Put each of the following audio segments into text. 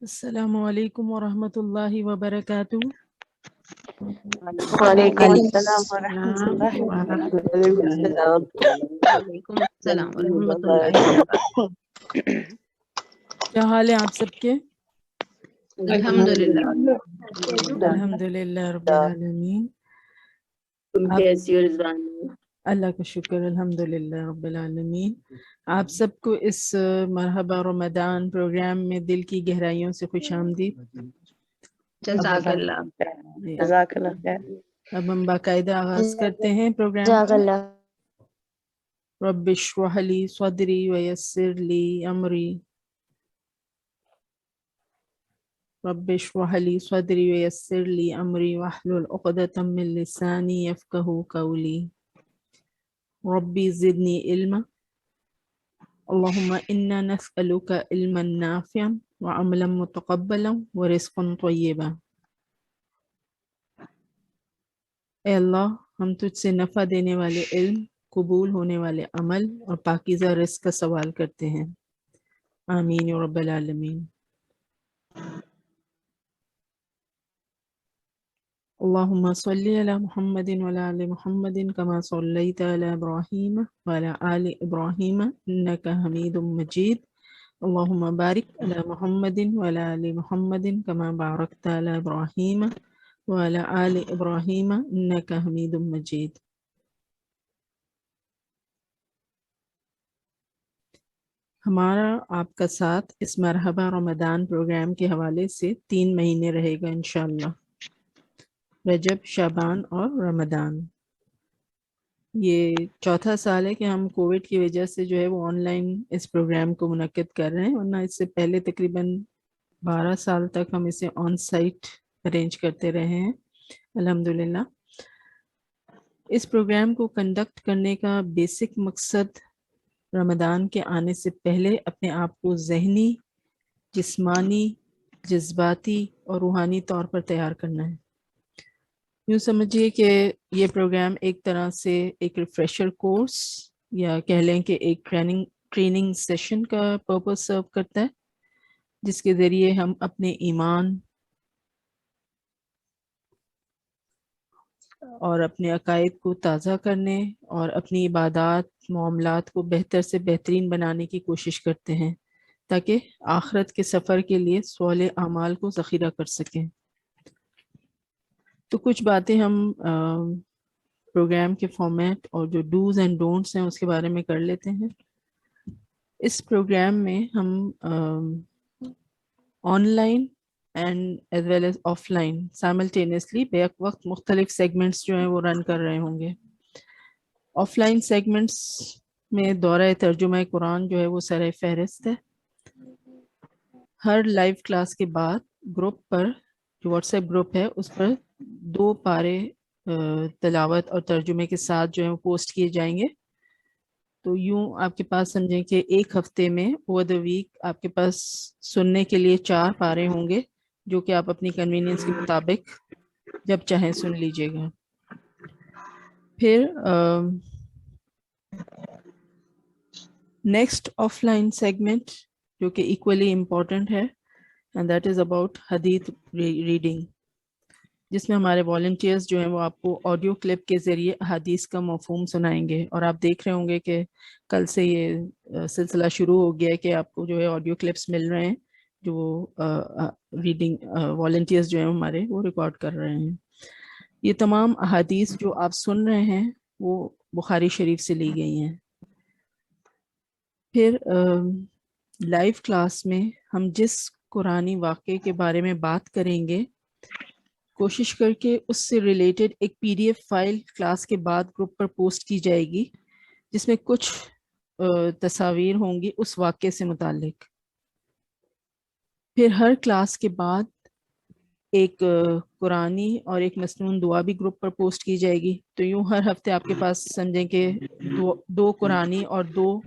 السلام علیکم ورحمۃ اللہ وبرکاتہ۔ وعلیکم السلام ورحمۃ اللہ وعلیکم السلام۔ وعلیکم السلام ورحمۃ اللہ وبرکاتہ۔ کیا حال ہے آپ سب کے؟ الحمدللہ۔ الحمدللہ رب العالمین۔ تم کیسی ہو رضوان؟ اللہ کا شکر، الحمدللہ رب العالمین۔ آپ سب کو اس مرحبا رمضان پروگرام میں دل کی گہرائیوں سے خوش آمدید۔ جزاک اللہ۔ جزاک اللہ خیر۔ اب ہم باقاعدہ آغاز کرتے ہیں پروگرام کا۔ رب اشرح لی صدری ویسر لی امری، رب اشرح لی صدری ویسر لی امری واحلل عقدۃ من لسانی یفقہوا قولی، ربی زدنی علما، اللہم انا نسألک علما نافعا وعملا متقبلا ورزقا طیبا۔ اے اللہ، ہم تجھ سے نفع دینے والے علم، قبول ہونے والے عمل اور پاکیزہ رزق کا سوال کرتے ہیں، آمین یا رب العالمین۔ اللہم صلی علی محمد وعلی آل محمد کما صلیت علی ابراہیم وعلی آل ابراہیم انک حمید مجید، اللہم بارک علی محمد وعلی آل محمد کما بارکت علی ابراہیم وعلی آل ابراہیم انک حمید مجید۔ ہمارا آپ کا ساتھ اس مرحبا رمضان پروگرام کے حوالے سے 3 مہینے رہے گا انشاءاللہ، رجب، شعبان اور رمضان۔ یہ چوتھا سال ہے کہ ہم کووڈ کی وجہ سے جو ہے وہ آن لائن اس پروگرام کو منعقد کر رہے ہیں، ورنہ اس سے پہلے تقریباً 12 سال تک ہم اسے آن سائٹ ارینج کرتے رہے ہیں الحمدللہ۔ اس پروگرام کو کنڈکٹ کرنے کا بیسک مقصد رمضان کے آنے سے پہلے اپنے آپ کو ذہنی، جسمانی، جذباتی اور روحانی طور پر تیار کرنا ہے۔ یوں سمجھیے کہ یہ پروگرام ایک طرح سے ایک ریفریشر کورس یا کہہ لیں کہ ایک ٹریننگ سیشن کا پرپس سرو کرتا ہے، جس کے ذریعے ہم اپنے ایمان اور اپنے عقائد کو تازہ کرنے اور اپنی عبادات، معاملات کو بہتر سے بہترین بنانے کی کوشش کرتے ہیں، تاکہ آخرت کے سفر کے لیے صالح اعمال کو ذخیرہ کر سکیں۔ تو کچھ باتیں ہم پروگرام کے فارمیٹ اور جو ڈوز اینڈ ڈونٹس ہیں اس کے بارے میں کر لیتے ہیں۔ اس پروگرام میں ہم online and as well as offline simultaneously بیک وقت مختلف سیگمنٹس جو ہیں وہ رن کر رہے ہوں گے۔ آف لائن سیگمنٹس میں دورہ ترجمہ قرآن جو ہے وہ سر فہرست ہے۔ ہر لائیو کلاس کے بعد گروپ پر، جو واٹس ایپ گروپ ہے، اس پر 2 پارے تلاوت اور ترجمے کے ساتھ جو ہے وہ پوسٹ کیے جائیں گے۔ تو یوں آپ کے پاس سمجھیں کہ ایک ہفتے میں اوور دا ویک آپ کے پاس سننے کے لیے 4 پارے ہوں گے، جو کہ آپ اپنی کنوینئنس کے مطابق جب چاہیں سن لیجیے گا۔ پھر نیکسٹ آف لائن سیگمنٹ جو کہ ایکولی امپورٹنٹ ہے، اینڈ دیٹ از اباؤٹ حدیث ریڈنگ، جس میں ہمارے والنٹیئرز جو ہیں وہ آپ کو آڈیو کلپ کے ذریعے حدیث کا مفہوم سنائیں گے، اور آپ دیکھ رہے ہوں گے کہ کل سے یہ سلسلہ شروع ہو گیا ہے کہ آپ کو جو ہے آڈیو کلپس مل رہے ہیں، جو ریڈنگ والنٹیئرز جو ہیں ہمارے وہ ریکارڈ کر رہے ہیں۔ یہ تمام احادیث جو آپ سن رہے ہیں وہ بخاری شریف سے لی گئی ہیں۔ پھر لائیو کلاس میں ہم جس قرآنی واقعے کے بارے میں بات کریں گے، کوشش کر کے اس سے ریلیٹڈ ایک PDF فائل کلاس کے بعد گروپ پر پوسٹ کی جائے گی، جس میں کچھ تصاویر ہوں گی اس واقعے سے متعلق۔ پھر ہر کلاس کے بعد ایک قرآنی اور ایک مسنون دعا بھی گروپ پر پوسٹ کی جائے گی۔ تو یوں ہر ہفتے آپ کے پاس سمجھیں کہ 2 قرآنی اور 2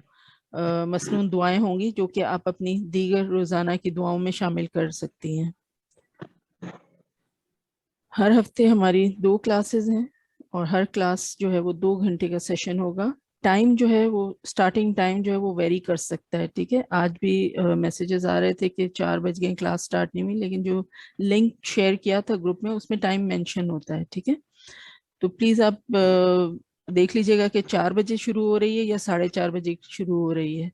مسنون دعائیں ہوں گی، جو کہ آپ اپنی دیگر روزانہ کی دعاؤں میں شامل کر سکتی ہیں۔ ہر ہفتے ہماری 2 کلاسز ہیں، اور ہر کلاس جو ہے وہ 2 گھنٹے کا سیشن ہوگا۔ ٹائم جو ہے وہ اسٹارٹنگ ٹائم جو ہے وہ ویری کر سکتا ہے. ٹھیک ہے, آج بھی میسیجز آ رہے تھے کہ 4 بج گئے, کلاس اسٹارٹ نہیں ہوئی, لیکن جو لنک شیئر کیا تھا گروپ میں اس میں ٹائم مینشن ہوتا ہے. ٹھیک ہے, تو پلیز آپ دیکھ لیجیے گا کہ 4 بجے شروع ہو رہی ہے یا 4:30 بجے شروع ہو رہی ہے.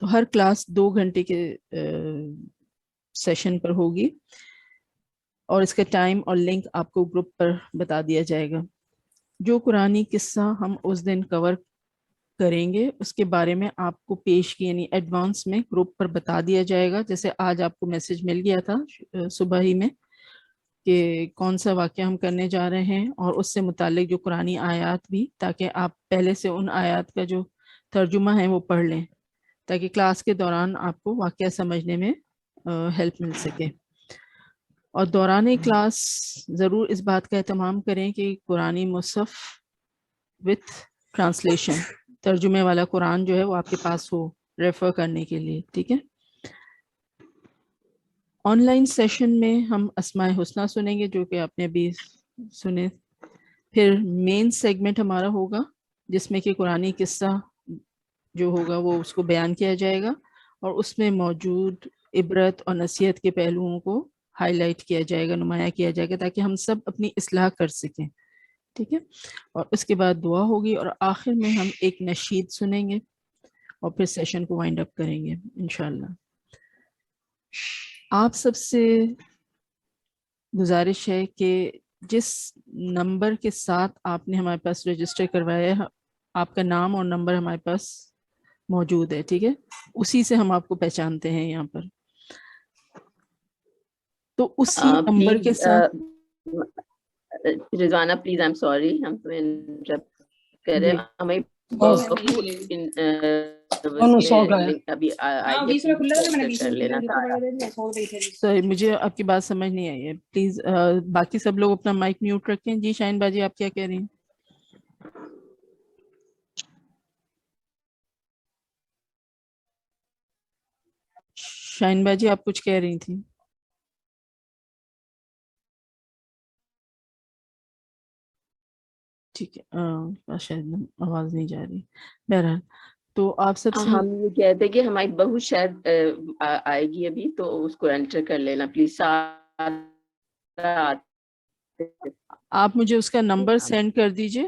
تو ہر کلاس 2 گھنٹے کے سیشن پر ہوگی, اور اس کا ٹائم اور لنک آپ کو گروپ پر بتا دیا جائے گا. جو قرآنی قصہ ہم اس دن کور کریں گے اس کے بارے میں آپ کو پیش کی یعنی ایڈوانس میں گروپ پر بتا دیا جائے گا. جیسے آج آپ کو میسج مل گیا تھا صبح ہی میں کہ کون سا واقعہ ہم کرنے جا رہے ہیں, اور اس سے متعلق جو قرآنی آیات بھی, تاکہ آپ پہلے سے ان آیات کا جو ترجمہ ہے وہ پڑھ لیں, تاکہ کلاس کے دوران آپ کو واقعہ سمجھنے میں ہیلپ مل سکے. اور دوران کلاس ضرور اس بات کا اہتمام کریں کہ قرآنی مصحف وتھ ٹرانسلیشن, ترجمے والا قرآن جو ہے وہ آپ کے پاس ہو ریفر کرنے کے لیے. ٹھیک ہے, آن لائن سیشن میں ہم اسماء حسنہ سنیں گے جو کہ آپ نے ابھی سنے. پھر مین سیگمنٹ ہمارا ہوگا جس میں کہ قرآنی قصہ جو ہوگا وہ اس کو بیان کیا جائے گا, اور اس میں موجود عبرت اور نصیحت کے پہلوؤں کو ہائی لائٹ کیا جائے گا, نمایاں کیا جائے گا, تاکہ ہم سب اپنی اصلاح کر سکیں. ٹھیک ہے, اور اس کے بعد دعا ہوگی, اور آخر میں ہم ایک نشید سنیں گے, اور پھر سیشن کو وائنڈ اپ کریں گے انشاءاللہ. آپ سب سے گزارش ہے کہ جس نمبر کے ساتھ آپ نے ہمارے پاس رجسٹر کروایا ہے, آپ کا نام اور نمبر ہمارے پاس موجود ہے. ٹھیک ہے, اسی سے ہم آپ کو پہچانتے ہیں یہاں پر. تو اسی نمبر کے ساتھ Rizwana please I am sorry ہم تمہیں انٹرپٹ کر رہے ہیں. ہمیں سر مجھے آپ کی بات سمجھ نہیں آئی ہے, پلیز باقی سب لوگ اپنا مائک میوٹ رکھیں. جی شاہین باجی آپ کیا کہہ رہی ہیں؟ شاہین باجی آپ کچھ کہہ رہی تھیں. ٹھیک ہے, شاید آواز نہیں جا رہی. بہرحال تو آپ سب سے ہم یہ کہتے ہیں کہ ہماری بہو شاید آئے گی ابھی, تو اس کو انٹر کر لینا پلیز. آپ مجھے اس کا نمبر سینڈ کر دیجئے.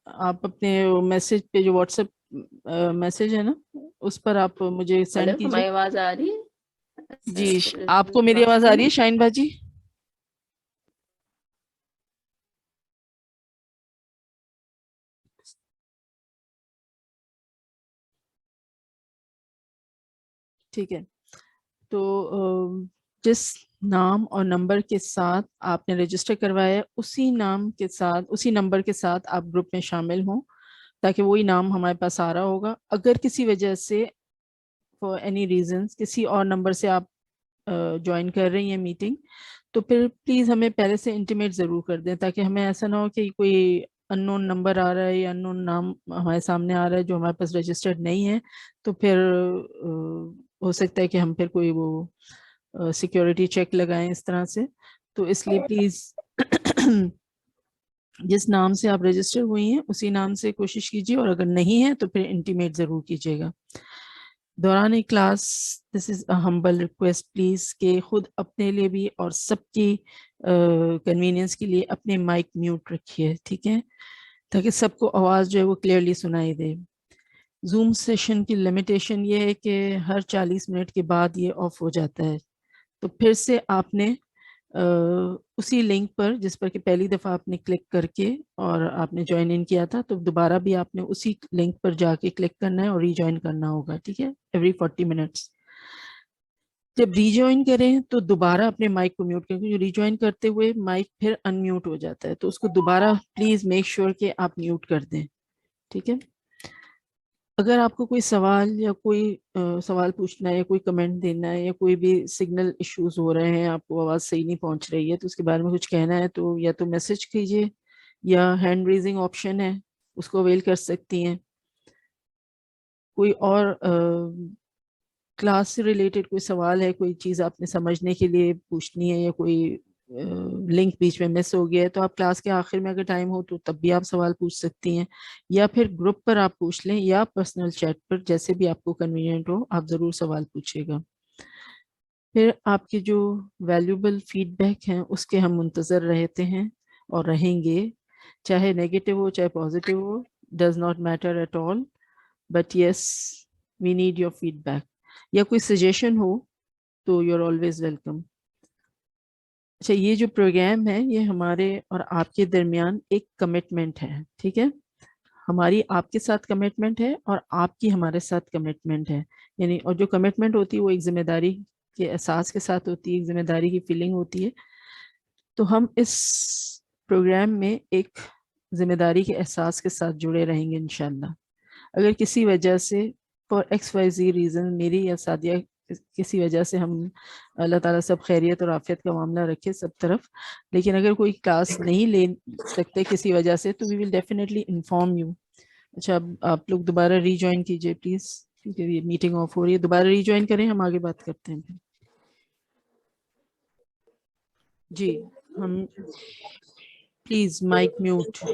آپ اپنے میسج پہ جو واٹس ایپ میسج ہے نا اس پر آپ مجھے سینڈ کیجئے. ہماری آواز آ رہی ہے؟ جی آپ کو میری آواز آ رہی ہے شاہین باجی؟ ٹھیک ہے, تو جس نام اور نمبر کے ساتھ آپ نے رجسٹر کروایا ہے اسی نام کے ساتھ اسی نمبر کے ساتھ آپ گروپ میں شامل ہوں, تاکہ وہی نام ہمارے پاس آ رہا ہوگا. اگر کسی وجہ سے فار اینی ریزنس کسی اور نمبر سے آپ جوائن کر رہی ہیں میٹنگ, تو پھر پلیز ہمیں پہلے سے انٹیمیٹ ضرور کر دیں, تاکہ ہمیں ایسا نہ ہو کہ کوئی ان نون نمبر آ رہا ہے یا ان نون نام ہمارے سامنے آ رہا ہے جو ہمارے پاس رجسٹرڈ نہیں ہے, تو پھر ہو سکتا ہے کہ ہم پھر کوئی وہ سیکیورٹی چیک لگائیں اس طرح سے. تو اس لیے پلیز جس نام سے آپ رجسٹر ہوئی ہیں اسی نام سے کوشش کیجیے, اور اگر نہیں ہے تو پھر انٹیمیٹ ضرور کیجیے گا. دوران class this is a humble request please کہ خود اپنے لیے بھی اور سب کی کنوینئنس کے لیے اپنے مائک میوٹ رکھیے. ٹھیک ہے, تاکہ سب کو آواز جو ہے وہ کلیئرلی سنائی دے. زوم سیشن کی لمیٹیشن یہ ہے کہ ہر 40 منٹ کے بعد یہ آف ہو جاتا ہے. تو پھر سے آپ نے اسی لنک پر جس پر کہ پہلی دفعہ آپ نے کلک کر کے اور آپ نے جوائن ان کیا تھا, تو دوبارہ بھی آپ نے اسی لنک پر جا کے کلک کرنا ہے اور ری جوائن کرنا ہوگا. ٹھیک ہے, ایوری 40 منٹس. جب ری جوائن کریں تو دوبارہ اپنے مائک کو میوٹ کریں, کیونکہ ری جوائن کرتے ہوئے مائک پھر ان میوٹ ہو جاتا ہے, تو اس کو دوبارہ پلیز میک شیور کہ آپ میوٹ کر دیں. ٹھیک ہے, اگر آپ کو کوئی سوال یا کوئی سوال پوچھنا ہے یا کوئی کمنٹ دینا ہے یا کوئی بھی سگنل ایشوز ہو رہے ہیں, آپ کو آواز صحیح نہیں پہنچ رہی ہے تو اس کے بارے میں کچھ کہنا ہے, تو یا تو میسج کیجیے یا ہینڈ ریزنگ آپشن ہے اس کو اویل کر سکتی ہیں. کوئی اور کلاس سے ریلیٹڈ کوئی سوال ہے, کوئی چیز آپ نے سمجھنے کے لیے پوچھنی ہے یا کوئی لنک بیچ میں مس ہو گیا ہے تو آپ کلاس کے آخر میں اگر ٹائم ہو تو تب بھی آپ سوال پوچھ سکتی ہیں, یا پھر گروپ پر آپ پوچھ لیں یا پرسنل چیٹ پر, جیسے بھی آپ کو کنوینئنٹ ہو آپ ضرور سوال پوچھے گا. پھر آپ کے جو ویلیوبل فیڈ بیک ہیں اس کے ہم منتظر رہتے ہیں اور رہیں گے, چاہے نیگیٹو ہو چاہے پازیٹیو ہو, does not matter at all, but yes we need your feedback. یا کوئی سجیشن ہو تو یو آر آلویز ویلکم. اچھا, یہ جو پروگرام ہے یہ ہمارے اور آپ کے درمیان ایک کمٹمنٹ ہے, ٹھیک ہے, ہماری آپ کے ساتھ کمٹمنٹ ہے اور آپ کی ہمارے ساتھ کمٹمنٹ ہے. یعنی اور جو کمٹمنٹ ہوتی ہے وہ ایک ذمہ داری کے احساس کے ساتھ ہوتی ہے, ایک ذمہ داری کی فیلنگ ہوتی ہے. تو ہم اس پروگرام میں ایک ذمہ داری کے احساس کے ساتھ جڑے رہیں گے انشاءاللہ. اگر کسی وجہ سے for X Y Z reason میری یا سعدیہ کسی وجہ سے, ہم اللہ تعالیٰ سب خیریت اور عافیت کا معاملہ رکھے سب طرف, لیکن اگر کوئی کلاس نہیں لے سکتے کسی وجہ سے تو وی ول ڈیفینیٹلی انفارم یو. اچھا, اب آپ لوگ دوبارہ ری جوائن کیجیے پلیز, کیونکہ یہ میٹنگ آف ہو رہی ہے. دوبارہ ری جوائن کریں, ہم آگے بات کرتے ہیں پھر. جی ہم پلیز مائک میوٹ.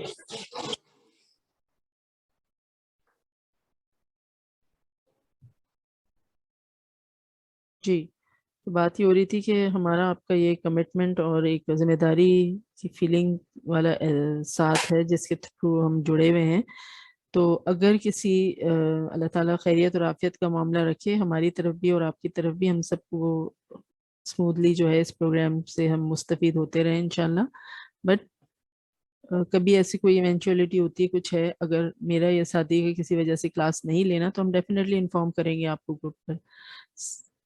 جی, تو بات یہ ہو رہی تھی کہ ہمارا آپ کا یہ کمٹمنٹ اور ایک ذمہ داری کی فیلنگ والا ساتھ ہے جس کے تھرو ہم جڑے ہوئے ہیں. تو اگر کسی اللہ تعالیٰ خیریت اور عافیت کا معاملہ رکھے ہماری طرف بھی اور آپ کی طرف بھی, ہم سب کو اسموتھلی جو ہے اس پروگرام سے ہم مستفید ہوتے رہیں انشاءاللہ. بٹ کبھی ایسی کوئی ایونچولیٹی ہوتی ہے, کچھ ہے, اگر میرا یا ساتھی کی کسی وجہ سے کلاس نہیں لینا تو ہم ڈیفینیٹلی انفارم کریں گے آپ کو گروپ پر.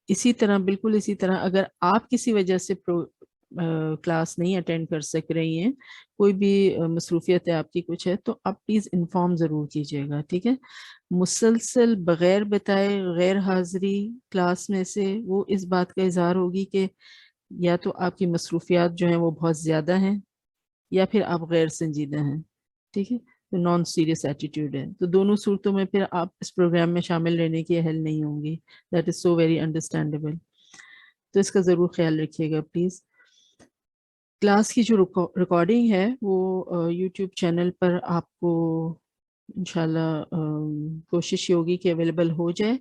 اسی طرح بالکل اسی طرح اگر آپ کسی وجہ سے کلاس نہیں اٹینڈ کر سک رہی ہیں, کوئی بھی مصروفیت ہے آپ کی کچھ ہے, تو آپ پلیز انفارم ضرور کیجیے گا, ٹھیک ہے. مسلسل بغیر بتائے غیر حاضری کلاس میں سے وہ اس بات کا اظہار ہوگی کہ یا تو آپ کی مصروفیات جو ہیں وہ بہت زیادہ ہیں یا پھر آپ غیر سنجیدہ ہیں, ٹھیک ہے, تو نان سیریس ایٹیٹیوڈ ہے. تو دونوں صورتوں میں پھر آپ اس پروگرام میں شامل رہنے کی اہل نہیں ہوں گی. That is so very understandable. تو اس کا ضرور خیال رکھیے گا پلیز. کلاس کی جو ریکارڈنگ ہے وہ یوٹیوب چینل پر آپ کو انشاءاللہ کوشش یہ ہوگی کہ اویلیبل ہو جائے,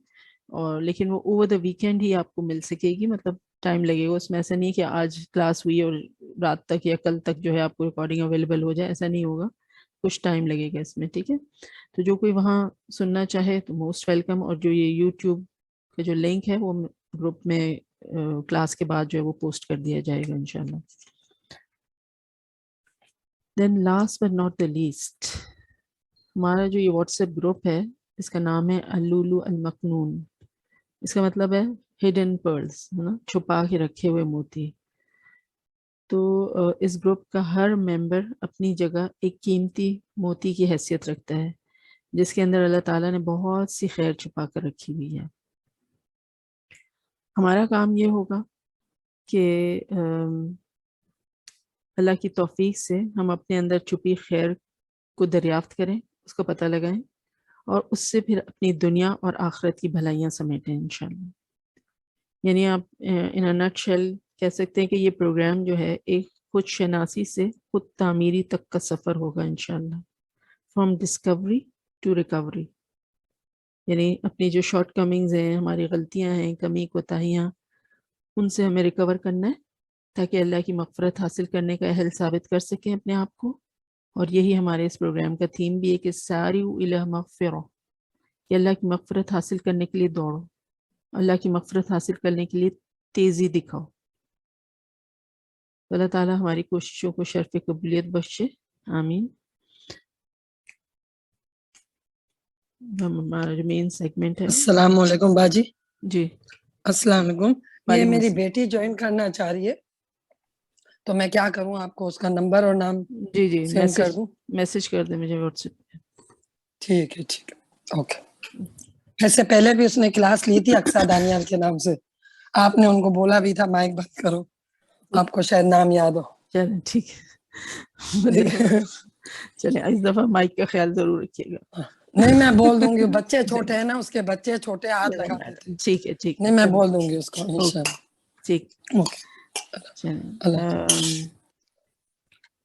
اور لیکن وہ اوور دا ویکینڈ ہی آپ کو مل سکے گی. مطلب ٹائم لگے گا اس میں, ایسا نہیں کہ آج کلاس ہوئی اور رات تک یا کل تک جو ہے آپ کو ریکارڈنگ اویلیبل ہو جائے, ایسا نہیں ہوگا, کچھ ٹائم لگے گا اس میں, ٹھیک ہے. تو جو کوئی وہاں سننا چاہے تو موسٹ ویلکم, اور جو یہ یوٹیوب کا جو لنک ہے وہ گروپ میں کلاس کے بعد جو ہے وہ پوسٹ کر دیا جائے گا انشاءاللہ. Then last but not the least, ہمارا جو یہ واٹس ایپ گروپ ہے اس کا نام ہے اللولو المکنون. اس کا مطلب ہے ہڈن پرلز, ہے نا, چھپا کے رکھے ہوئے موتی. تو اس گروپ کا ہر ممبر اپنی جگہ ایک قیمتی موتی کی حیثیت رکھتا ہے جس کے اندر اللہ تعالیٰ نے بہت سی خیر چھپا کر رکھی ہوئی ہے. ہمارا کام یہ ہوگا کہ اللہ کی توفیق سے ہم اپنے اندر چھپی خیر کو دریافت کریں, اس کو پتہ لگائیں, اور اس سے پھر اپنی دنیا اور آخرت کی بھلائیاں سمیٹیں انشاءاللہ. یعنی آپ ان اے نٹ شیل کہہ سکتے ہیں کہ یہ پروگرام جو ہے ایک خود شناسی سے خود تعمیری تک کا سفر ہوگا انشاءاللہ, فرام ڈسکوری ٹو ریکوری. یعنی اپنی جو شارٹ کمنگز ہیں, ہماری غلطیاں ہیں, کمی کوتاہیاں, ان سے ہمیں ریکور کرنا ہے تاکہ اللہ کی مغفرت حاصل کرنے کا اہل ثابت کر سکیں اپنے آپ کو. اور یہی ہمارے اس پروگرام کا تھیم بھی ہے کہ ساریو الی مغفرہ, کہ اللہ کی مغفرت حاصل کرنے کے لیے دوڑو, اللہ کی مغفرت حاصل کرنے کے لیے تیزی دکھاؤ. اللہ تعالیٰ ہماری کوششوں کو شرف قبولیت بخشے, آمین. ہمارا جو مین سیگمنٹ ہے. السلام علیکم باجی. جی السلام علیکم. یہ وعلیکم میری السلام. بیٹی جوائن کرنا چاہ رہی ہے, تو میں کیا کروں, آپ کو اس کا نمبر اور نام جی جی سینڈ کر دوں؟ میسج کر دیں مجھے واٹس ایپ پہ. ٹھیک ہے ٹھیک ہے, اوکے. ایسے پہلے بھی اس نے کلاس لی تھی اقصیٰ دانیال کے نام سے, آپ نے ان کو بولا بھی تھا مائک بند کرو, آپ کو شاید نام یاد ہو. چلیں ٹھیک ہے, چلیں اس دفعہ مائک کا خیال ضرور رکھیے گا. نہیں میں بول دوں گی, بچے چھوٹے ہیں نا, اس کے بچے چھوٹے ہاتھ لگا دیتے. ٹھیک ہے ٹھیک ہے, نہیں میں بول دوں گی اس کو اوکے انشاءاللہ. ٹھیک. اوکے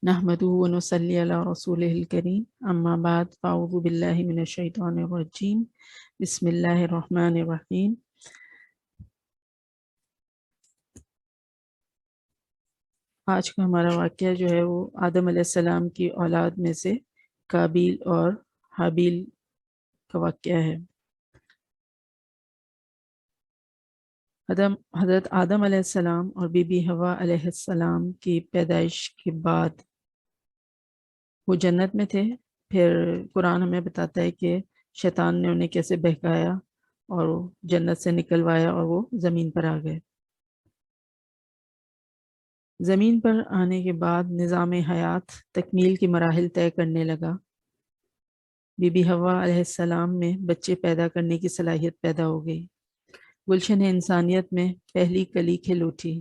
نحمدہ و نصلی علی رسولہ الکریم اما بعد فاعوذ باللہ من الشیطان الرجیم بسم اللہ الرحمن الرحیم. آج کا ہمارا واقعہ جو ہے وہ آدم علیہ السلام کی اولاد میں سے قابیل اور حابیل کا واقعہ ہے. حضرت آدم علیہ السلام اور بی بی حوا علیہ السلام کی پیدائش کے بعد وہ جنت میں تھے. پھر قرآن ہمیں بتاتا ہے کہ شیطان نے انہیں کیسے بہکایا اور جنت سے نکلوایا اور وہ زمین پر آ گئے. زمین پر آنے کے بعد نظام حیات تکمیل کے مراحل طے کرنے لگا. بی بی حوا علیہ السلام میں بچے پیدا کرنے کی صلاحیت پیدا ہو گئی. گلشن انسانیت میں پہلی کلی کھل اٹھی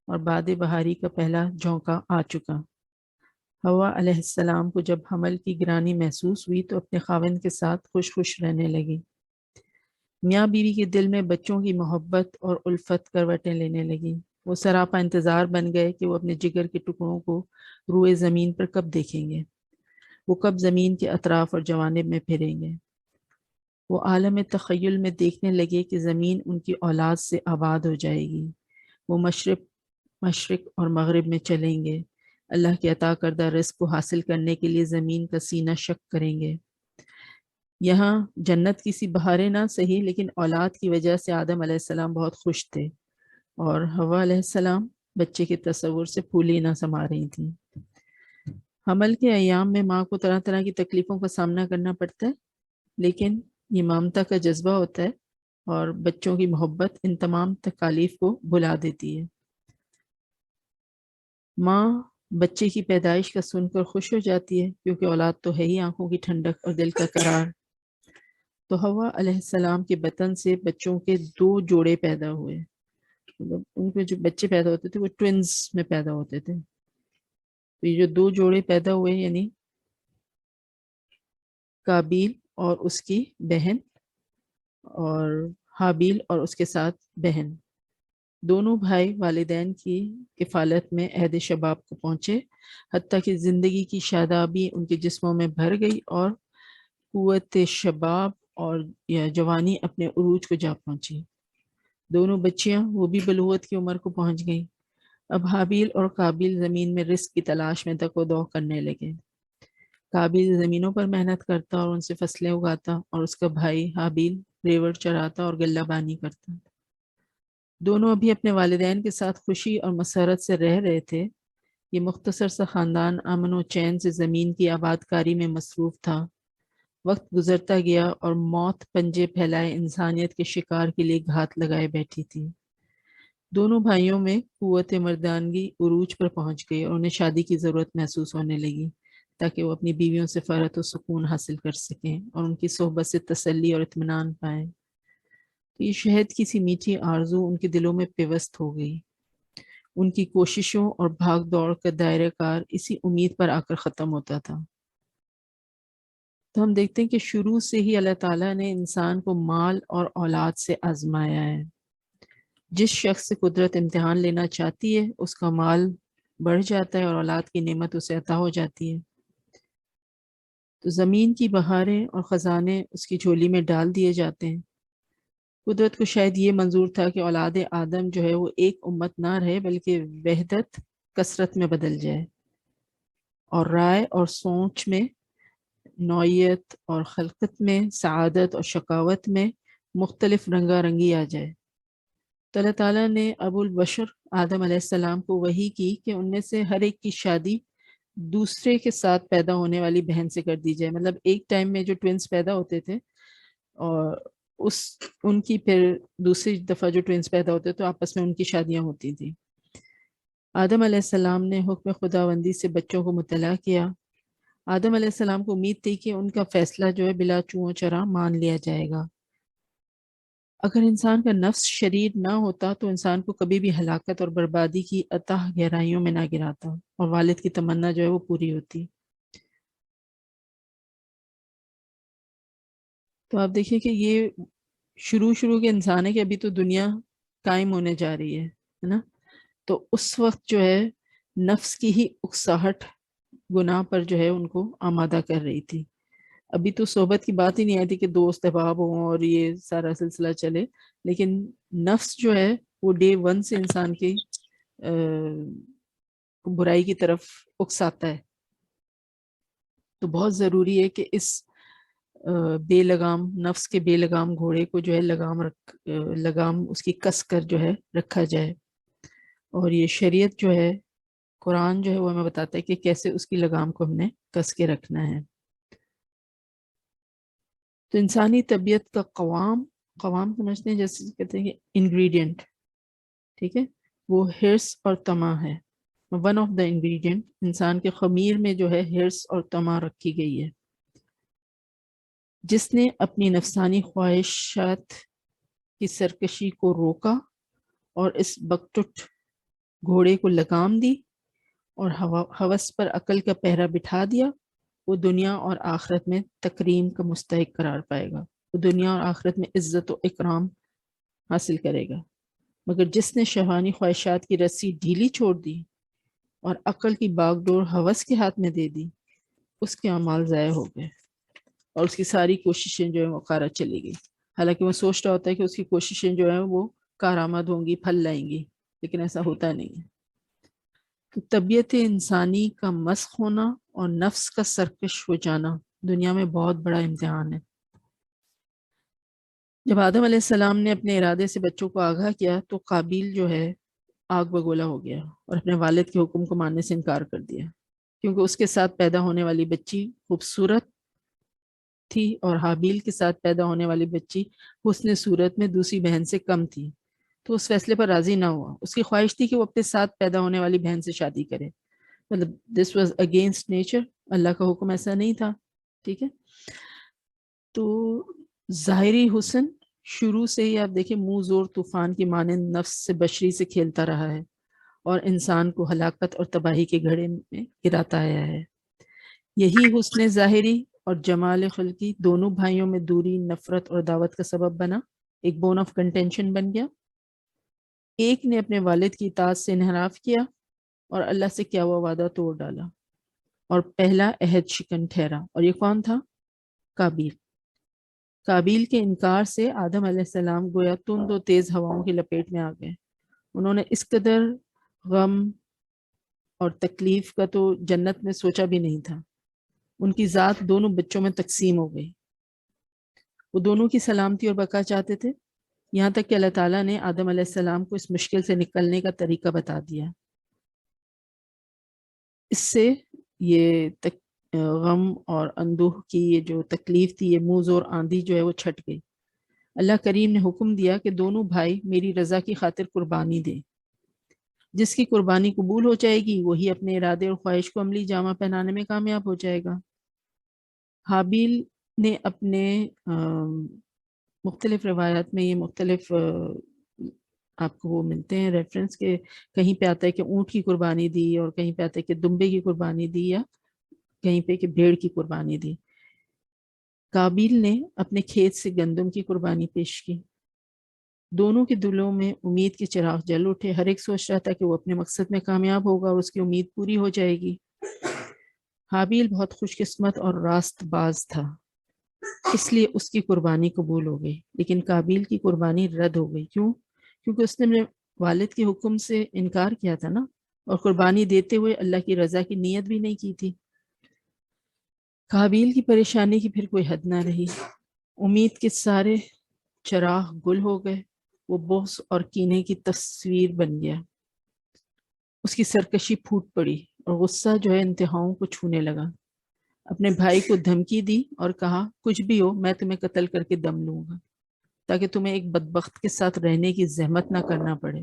اور باد بہاری کا پہلا جھونکا آ چکا. حوا علیہ السلام کو جب حمل کی گرانی محسوس ہوئی تو اپنے خاوند کے ساتھ خوش خوش رہنے لگی. میاں بیوی کے دل میں بچوں کی محبت اور الفت کروٹیں لینے لگی. وہ سراپا انتظار بن گئے کہ وہ اپنے جگر کے ٹکڑوں کو روئے زمین پر کب دیکھیں گے. وہ کب زمین کے اطراف اور جوانب میں پھریں گے. وہ عالم تخیل میں دیکھنے لگے کہ زمین ان کی اولاد سے آباد ہو جائے گی. وہ مشرق اور مغرب میں چلیں گے. اللہ کے عطا کردہ رزق کو حاصل کرنے کے لیے زمین کا سینہ شق کریں گے. یہاں جنت کی سی بہاریں نہ سہی لیکن اولاد کی وجہ سے آدم علیہ السلام بہت خوش تھے اور حوا علیہ السلام بچے کے تصور سے پھولی نہ سما رہی تھیں. حمل کے ایام میں ماں کو طرح طرح کی تکلیفوں کا سامنا کرنا پڑتا ہے لیکن یہ ممتا کا جذبہ ہوتا ہے اور بچوں کی محبت ان تمام تکالیف کو بھلا دیتی ہے. ماں بچے کی پیدائش کا سن کر خوش ہو جاتی ہے کیونکہ اولاد تو ہے ہی آنکھوں کی ٹھنڈک اور دل کا قرار. تو حوا علیہ السلام کے بطن سے بچوں کے 2 جوڑے پیدا ہوئے. مطلب ان کے جو بچے پیدا ہوتے تھے وہ ٹوینز میں پیدا ہوتے تھے. تو یہ جو 2 جوڑے پیدا ہوئے یعنی قابیل اور اس کی بہن اور حابیل اور اس کے ساتھ بہن. دونوں بھائی والدین کی کفالت میں عہد شباب کو پہنچے حتیٰ کہ زندگی کی شادابی ان کے جسموں میں بھر گئی اور قوت شباب اور جوانی اپنے عروج کو جا پہنچی. دونوں بچیاں وہ بھی بلوغت کی عمر کو پہنچ گئیں. اب حابیل اور قابیل زمین میں رزق کی تلاش میں دک و دو کرنے لگے. قابیل زمینوں پر محنت کرتا اور ان سے فصلیں اگاتا اور اس کا بھائی حابیل ریوڑ چراتا اور غلہ بانی کرتا. دونوں ابھی اپنے والدین کے ساتھ خوشی اور مسرت سے رہ رہے تھے. یہ مختصر سا خاندان امن و چین سے زمین کی آباد کاری میں مصروف تھا. وقت گزرتا گیا اور موت پنجے پھیلائے انسانیت کے شکار کے لیے گھات لگائے بیٹھی تھی. دونوں بھائیوں میں قوت مردانگی عروج پر پہنچ گئی اور انہیں شادی کی ضرورت محسوس ہونے لگی تاکہ وہ اپنی بیویوں سے فرحت و سکون حاصل کر سکیں اور ان کی صحبت سے تسلی اور اطمینان پائیں. تو یہ شہد کی سی میٹھی آرزو ان کے دلوں میں پیوست ہو گئی. ان کی کوششوں اور بھاگ دوڑ کا دائرہ کار اسی امید پر آ کر ختم ہوتا تھا. تو ہم دیکھتے ہیں کہ شروع سے ہی اللہ تعالیٰ نے انسان کو مال اور اولاد سے آزمایا ہے. جس شخص سے قدرت امتحان لینا چاہتی ہے اس کا مال بڑھ جاتا ہے اور اولاد کی نعمت اسے عطا ہو جاتی ہے. تو زمین کی بہاریں اور خزانے اس کی جھولی میں ڈال دیے جاتے ہیں. قدرت کو شاید یہ منظور تھا کہ اولاد آدم جو ہے وہ ایک امت نہ رہے بلکہ وحدت کثرت میں بدل جائے اور رائے اور سوچ میں نوعیت اور خلقت میں سعادت اور شقاوت میں مختلف رنگا رنگی آ جائے. تو اللہ تعالیٰ نے ابو البشر آدم علیہ السلام کو وحی کی کہ ان میں سے ہر ایک کی شادی دوسرے کے ساتھ پیدا ہونے والی بہن سے کر دی جائے. مطلب ایک ٹائم میں جو ٹوینز پیدا ہوتے تھے اور ان کی پھر دوسری دفعہ جو ٹوینز پیدا ہوتے تو آپس میں ان کی شادیاں ہوتی تھیں. آدم علیہ السلام نے حکم خداوندی سے بچوں کو مطلع کیا. آدم علیہ السلام کو امید تھی کہ ان کا فیصلہ جو ہے بلا چوں چرا مان لیا جائے گا. اگر انسان کا نفس شریر نہ ہوتا تو انسان کو کبھی بھی ہلاکت اور بربادی کی اتاہ گہرائیوں میں نہ گراتا اور والد کی تمنا جو ہے وہ پوری ہوتی. تو آپ دیکھیں کہ یہ شروع کے انسان ہے کہ ابھی تو دنیا قائم ہونے جا رہی ہے نا. تو اس وقت جو ہے نفس کی ہی اکساہٹ گناہ پر جو ہے ان کو آمادہ کر رہی تھی. ابھی تو صحبت کی بات ہی نہیں آئی تھی کہ دوست احباب ہوں اور یہ سارا سلسلہ چلے، لیکن نفس جو ہے وہ ڈے ون سے انسان کی برائی کی طرف اکساتا ہے. تو بہت ضروری ہے کہ اس بے لگام نفس کے بے لگام گھوڑے کو جو ہے لگام اس کی کس کر جو ہے رکھا جائے. اور یہ شریعت جو ہے، قرآن جو ہے وہ ہمیں بتاتا ہے کہ کیسے اس کی لگام کو ہم نے کس کے رکھنا ہے. تو انسانی طبیعت کا قوام سمجھتے ہیں، جیسے کہتے ہیں کہ انگریڈینٹ، ٹھیک ہے، وہ ہرس اور طمع ہے. ون آف دا انگریڈینٹ انسان کے خمیر میں جو ہے ہرس اور طمع رکھی گئی ہے. جس نے اپنی نفسانی خواہشات کی سرکشی کو روکا اور اس بکٹٹ گھوڑے کو لگام دی اور ہوس پر عقل کا پہرا بٹھا دیا، وہ دنیا اور آخرت میں تکریم کا مستحق قرار پائے گا. وہ دنیا اور آخرت میں عزت و اکرام حاصل کرے گا. مگر جس نے شہوانی خواہشات کی رسی ڈھیلی چھوڑ دی اور عقل کی باغ ڈور ہوس کے ہاتھ میں دے دی، اس کے اعمال ضائع ہو گئے اور اس کی ساری کوششیں جو ہیں وہ خارج چلی گئی. حالانکہ وہ سوچ رہا ہوتا ہے کہ اس کی کوششیں جو ہیں وہ کارآمد ہوں گی، پھل لائیں گی، لیکن ایسا ہوتا نہیں ہے. تو طبیعت انسانی کا مسخ ہونا اور نفس کا سرکش ہو جانا دنیا میں بہت بڑا امتحان ہے. جب آدم علیہ السلام نے اپنے ارادے سے بچوں کو آگاہ کیا تو قابیل جو ہے آگ بگولا ہو گیا اور اپنے والد کے حکم کو ماننے سے انکار کر دیا، کیونکہ اس کے ساتھ پیدا ہونے والی بچی خوبصورت تھی اور حابیل کے ساتھ پیدا ہونے والی بچی حسن صورت میں دوسری بہن سے کم تھی. تو اس فیصلے پر راضی نہ ہوا. اس کی خواہش تھی کہ وہ اپنے ساتھ پیدا ہونے والی بہن سے شادی کرے. مطلب دس واز اگینسٹ نیچر، اللہ کا حکم ایسا نہیں تھا. ٹھیک ہے، تو ظاہری حسن شروع سے ہی آپ دیکھیں منہ زور طوفان کی مانند نفس سے بشری سے کھیلتا رہا ہے اور انسان کو ہلاکت اور تباہی کے گھڑے میں گراتا آیا ہے. یہی حسن ظاہری اور جمال خلقی دونوں بھائیوں میں دوری، نفرت اور دعوت کا سبب بنا، ایک بون آف کنٹینشن بن گیا. ایک نے اپنے والد کی اطاعت سے انحراف کیا اور اللہ سے کیا ہوا وعدہ توڑ ڈالا اور پہلا عہد شکن ٹھہرا. اور یہ کون تھا؟ قابیل. قابیل کے انکار سے آدم علیہ السلام گویا تند و تیز ہواؤں کی لپیٹ میں آ گئے. انہوں نے اس قدر غم اور تکلیف کا تو جنت میں سوچا بھی نہیں تھا. ان کی ذات دونوں بچوں میں تقسیم ہو گئی. وہ دونوں کی سلامتی اور بقا چاہتے تھے، یہاں تک کہ اللہ تعالیٰ نے آدم علیہ السلام کو اس مشکل سے نکلنے کا طریقہ بتا دیا. اس سے یہ غم اور اندوہ کی یہ جو تکلیف تھی، یہ منہ زور آندھی جو ہے وہ چھٹ گئی. اللہ کریم نے حکم دیا کہ دونوں بھائی میری رضا کی خاطر قربانی دیں. جس کی قربانی قبول ہو جائے گی وہی اپنے ارادے اور خواہش کو عملی جامہ پہنانے میں کامیاب ہو جائے گا. حابیل نے اپنے مختلف روایات میں یہ مختلف آپ کو وہ ملتے ہیں ریفرنس، کہ کہیں پہ آتا ہے کہ اونٹ کی قربانی دی اور کہیں پہ آتا ہے کہ دمبے کی قربانی دی یا کہیں پہ کہ بھیڑ کی قربانی دی. قابیل نے اپنے کھیت سے گندم کی قربانی پیش کی. دونوں کے دلوں میں امید کے چراغ جل اٹھے. ہر ایک سوچ رہا تھا کہ وہ اپنے مقصد میں کامیاب ہوگا اور اس کی امید پوری ہو جائے گی. حابیل بہت خوش قسمت اور راست باز تھا، اس لیے اس کی قربانی قبول ہو گئی، لیکن قابیل کی قربانی رد ہو گئی. کیوں؟ کیونکہ اس نے اپنے والد کے حکم سے انکار کیا تھا نا، اور قربانی دیتے ہوئے اللہ کی رضا کی نیت بھی نہیں کی تھی. قابیل کی پریشانی کی پھر کوئی حد نہ رہی. امید کے سارے چراغ گل ہو گئے. وہ بغض اور کینے کی تصویر بن گیا. اس کی سرکشی پھوٹ پڑی اور غصہ جو ہے انتہاؤں کو چھونے لگا. اپنے بھائی کو دھمکی دی اور کہا کچھ بھی ہو میں تمہیں قتل کر کے دم لوں گا تاکہ تمہیں ایک بدبخت کے ساتھ رہنے کی زحمت نہ کرنا پڑے،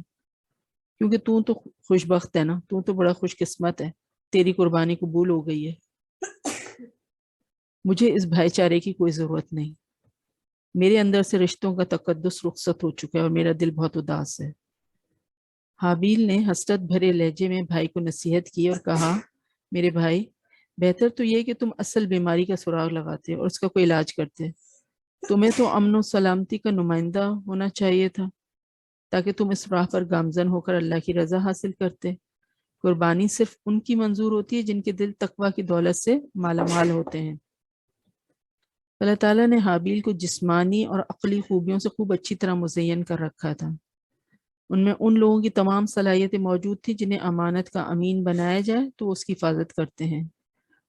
کیونکہ تو خوش بخت ہے نا، تو بڑا خوش قسمت ہے، تیری قربانی قبول ہو گئی ہے. مجھے اس بھائی چارے کی کوئی ضرورت نہیں. میرے اندر سے رشتوں کا تقدس رخصت ہو چکا ہے اور میرا دل بہت اداس ہے. حابیل نے حسرت بھرے لہجے میں بھائی کو نصیحت کی اور کہا میرے بھائی، بہتر تو یہ کہ تم اصل بیماری کا سراغ لگاتے اور اس کا کوئی علاج کرتے. تمہیں تو امن و سلامتی کا نمائندہ ہونا چاہیے تھا. تاکہ تم اس راہ پر گامزن ہو کر اللہ کی رضا حاصل کرتے۔ قربانی صرف ان کی منظور ہوتی ہے جن کے دل تقوی کی دولت سے مالا مال ہوتے ہیں۔ اللہ تعالیٰ نے حابیل کو جسمانی اور عقلی خوبیوں سے خوب اچھی طرح مزین کر رکھا تھا۔ ان میں ان لوگوں کی تمام صلاحیتیں موجود تھیں جنہیں امانت کا امین بنایا جائے تو وہ اس کی حفاظت کرتے ہیں،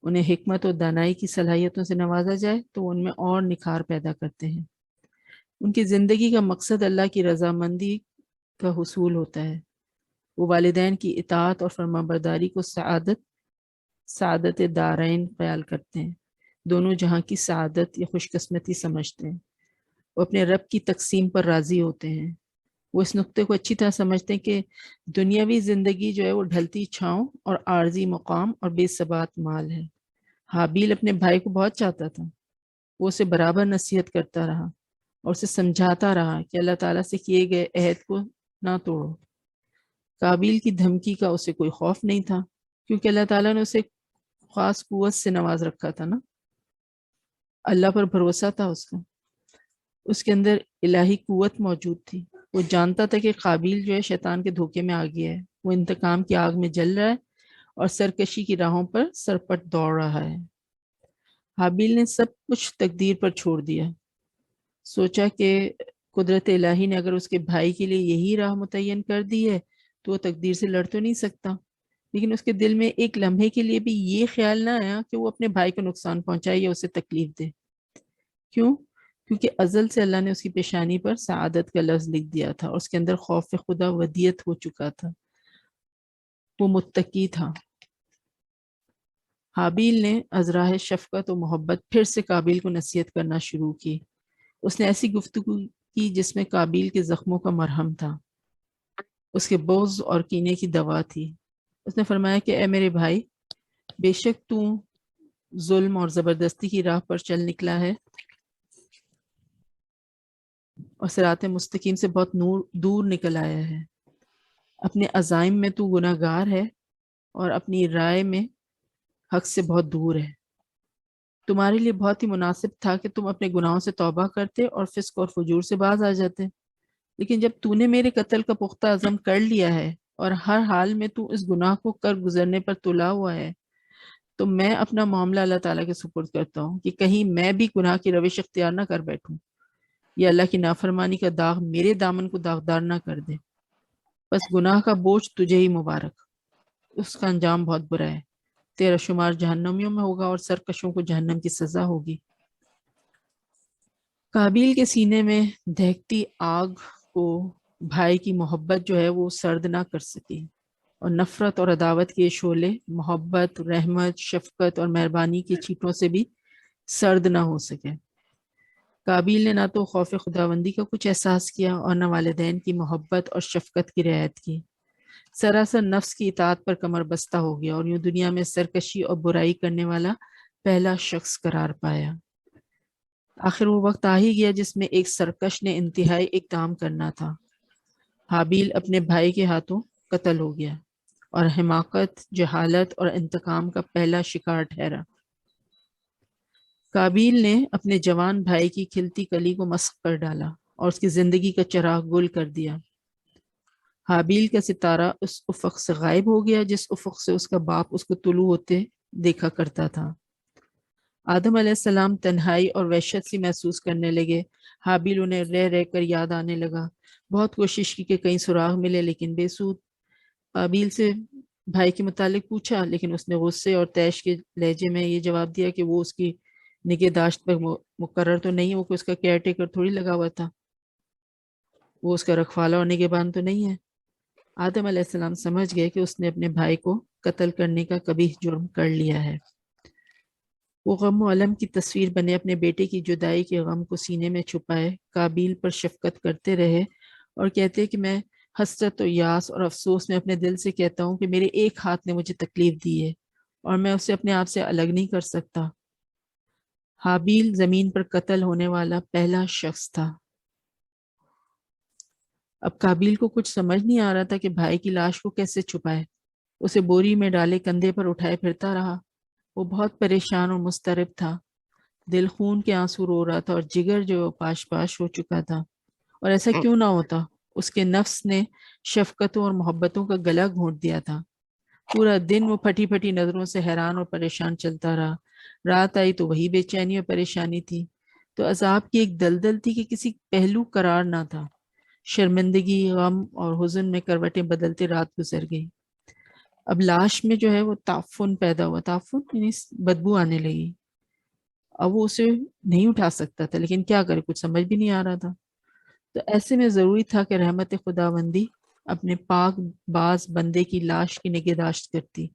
انہیں حکمت اور دانائی کی صلاحیتوں سے نوازا جائے تو ان میں اور نکھار پیدا کرتے ہیں۔ ان کی زندگی کا مقصد اللہ کی رضامندی کا حصول ہوتا ہے۔ وہ والدین کی اطاعت اور فرمانبرداری کو سعادت دارین خیال کرتے ہیں، دونوں جہاں کی سعادت یا خوش قسمتی سمجھتے ہیں۔ وہ اپنے رب کی تقسیم پر راضی ہوتے ہیں۔ وہ اس نقطے کو اچھی طرح سمجھتے ہیں کہ دنیاوی زندگی جو ہے وہ ڈھلتی چھاؤں اور عارضی مقام اور بے ثبات مال ہے۔ حابیل اپنے بھائی کو بہت چاہتا تھا، وہ اسے برابر نصیحت کرتا رہا اور اسے سمجھاتا رہا کہ اللہ تعالیٰ سے کیے گئے عہد کو نہ توڑو۔ قابیل کی دھمکی کا اسے کوئی خوف نہیں تھا، کیونکہ اللہ تعالیٰ نے اسے خاص قوت سے نواز رکھا تھا نا، اللہ پر بھروسہ تھا اس کے اندر الہی قوت موجود تھی۔ وہ جانتا تھا کہ قابیل جو ہے شیطان کے دھوکے میں آ گیا ہے، وہ انتقام کی آگ میں جل رہا ہے اور سرکشی کی راہوں پر سرپٹ دوڑ رہا ہے۔ حابیل نے سب کچھ تقدیر پر چھوڑ دیا، سوچا کہ قدرت الہی نے اگر اس کے بھائی کے لیے یہی راہ متعین کر دی ہے تو وہ تقدیر سے لڑ تو نہیں سکتا۔ لیکن اس کے دل میں ایک لمحے کے لیے بھی یہ خیال نہ آیا کہ وہ اپنے بھائی کو نقصان پہنچائے یا اسے تکلیف دے۔ کیوں؟ کیونکہ ازل سے اللہ نے اس کی پیشانی پر سعادت کا لفظ لکھ دیا تھا اور اس کے اندر خوف خدا ودیت ہو چکا تھا، وہ متقی تھا۔ حابیل نے از راہ شفقت و محبت پھر سے قابیل کو نصیحت کرنا شروع کی۔ اس نے ایسی گفتگو کی جس میں قابیل کے زخموں کا مرہم تھا، اس کے بغض اور کینے کی دوا تھی۔ اس نے فرمایا کہ اے میرے بھائی، بے شک تو ظلم اور زبردستی کی راہ پر چل نکلا ہے اور صراط مستقیم سے بہت دور نکل آیا ہے۔ اپنے عزائم میں تو گناہ گار ہے اور اپنی رائے میں حق سے بہت دور ہے۔ تمہارے لیے بہت ہی مناسب تھا کہ تم اپنے گناہوں سے توبہ کرتے اور فسق اور فجور سے باز آ جاتے، لیکن جب تو نے میرے قتل کا پختہ عزم کر لیا ہے اور ہر حال میں تو اس گناہ کو کر گزرنے پر تلا ہوا ہے، تو میں اپنا معاملہ اللہ تعالیٰ کے سپرد کرتا ہوں کہ کہیں میں بھی گناہ کی روش اختیار نہ کر بیٹھوں یا اللہ کی نافرمانی کا داغ میرے دامن کو داغدار نہ کر دے۔ بس گناہ کا بوجھ تجھے ہی مبارک، اس کا انجام بہت برا ہے، تیرا شمار جہنمیوں میں ہوگا اور سرکشوں کو جہنم کی سزا ہوگی۔ قابیل کے سینے میں دہکتی آگ کو بھائی کی محبت جو ہے وہ سرد نہ کر سکی، اور نفرت اور عداوت کے شعلے محبت، رحمت، شفقت اور مہربانی کی چھینٹوں سے بھی سرد نہ ہو سکے۔ قابیل نے نہ تو خوف خداوندی کا کچھ احساس کیا اور نہ والدین کی محبت اور شفقت کی رعایت کی، سراسر نفس کی اطاعت پر کمر بستہ ہو گیا اور یوں دنیا میں سرکشی اور برائی کرنے والا پہلا شخص قرار پایا۔ آخر وہ وقت آ ہی گیا جس میں ایک سرکش نے انتہائی اقدام کرنا تھا۔ حابیل اپنے بھائی کے ہاتھوں قتل ہو گیا اور حماقت، جہالت اور انتقام کا پہلا شکار ٹھہرا۔ قابیل نے اپنے جوان بھائی کی کھلتی کلی کو مسخ کر ڈالا اور اس کی زندگی کا چراغ گل کر دیا۔ حابیل کا ستارہ اس افق سے غائب ہو گیا جس افق سے اس کا باپ اس کو طلوع ہوتے دیکھا کرتا تھا۔ آدم علیہ السلام تنہائی اور وحشت سی محسوس کرنے لگے۔ حابیل انہیں رہ رہ کر یاد آنے لگا۔ بہت کوشش کی کہ کہیں سراغ ملے لیکن بے سود۔ قابیل سے بھائی کے متعلق پوچھا لیکن اس نے غصے اور طیش کے لہجے میں یہ جواب دیا کہ وہ اس کی نگہداشت پر مقرر تو نہیں، وہ کہ اس کا کیئر ٹیکر تھوڑی لگا ہوا تھا، وہ اس کا رکھوالا اور نگہبان تو نہیں ہے۔ آدم علیہ السلام سمجھ گئے کہ اس نے اپنے بھائی کو قتل کرنے کا قبیح جرم کر لیا ہے۔ وہ غم و علم کی تصویر بنے اپنے بیٹے کی جدائی کے غم کو سینے میں چھپائے قابیل پر شفقت کرتے رہے اور کہتے کہ میں حسرت و یاس اور افسوس میں اپنے دل سے کہتا ہوں کہ میرے ایک ہاتھ نے مجھے تکلیف دی ہے اور میں اسے اپنے آپ سے الگ نہیں کر سکتا۔ حابیل زمین پر قتل ہونے والا پہلا شخص تھا۔ اب قابیل کو کچھ سمجھ نہیں آ رہا تھا کہ بھائی کی لاش کو کیسے چھپائے۔ اسے بوری میں ڈالے کندھے پر اٹھائے پھرتا رہا۔ وہ بہت پریشان اور مضطرب تھا، دل خون کے آنسو رو رہا تھا اور جگر جو پاش پاش ہو چکا تھا۔ اور ایسا کیوں نہ ہوتا اس کے نفس نے شفقتوں اور محبتوں کا گلا گھونٹ دیا تھا۔ پورا دن وہ پھٹی پھٹی نظروں سے حیران اور پریشان چلتا رہا۔ رات آئی تو وہی بے چینی اور پریشانی تھی۔ تو عذاب کی ایک دلدل تھی کہ کسی پہلو قرار نہ تھا۔ شرمندگی، غم اور حزن میں کروٹیں بدلتے رات گزر گئی۔ اب لاش میں جو ہے وہ تعفن پیدا ہوا، تعفن یعنی بدبو آنے لگی۔ اب وہ اسے نہیں اٹھا سکتا تھا، لیکن کیا کرے، کچھ سمجھ بھی نہیں آ رہا تھا۔ تو ایسے میں ضروری تھا کہ رحمت خداوندی اپنے پاک باز بندے کی لاش کی نگہداشت کرتی،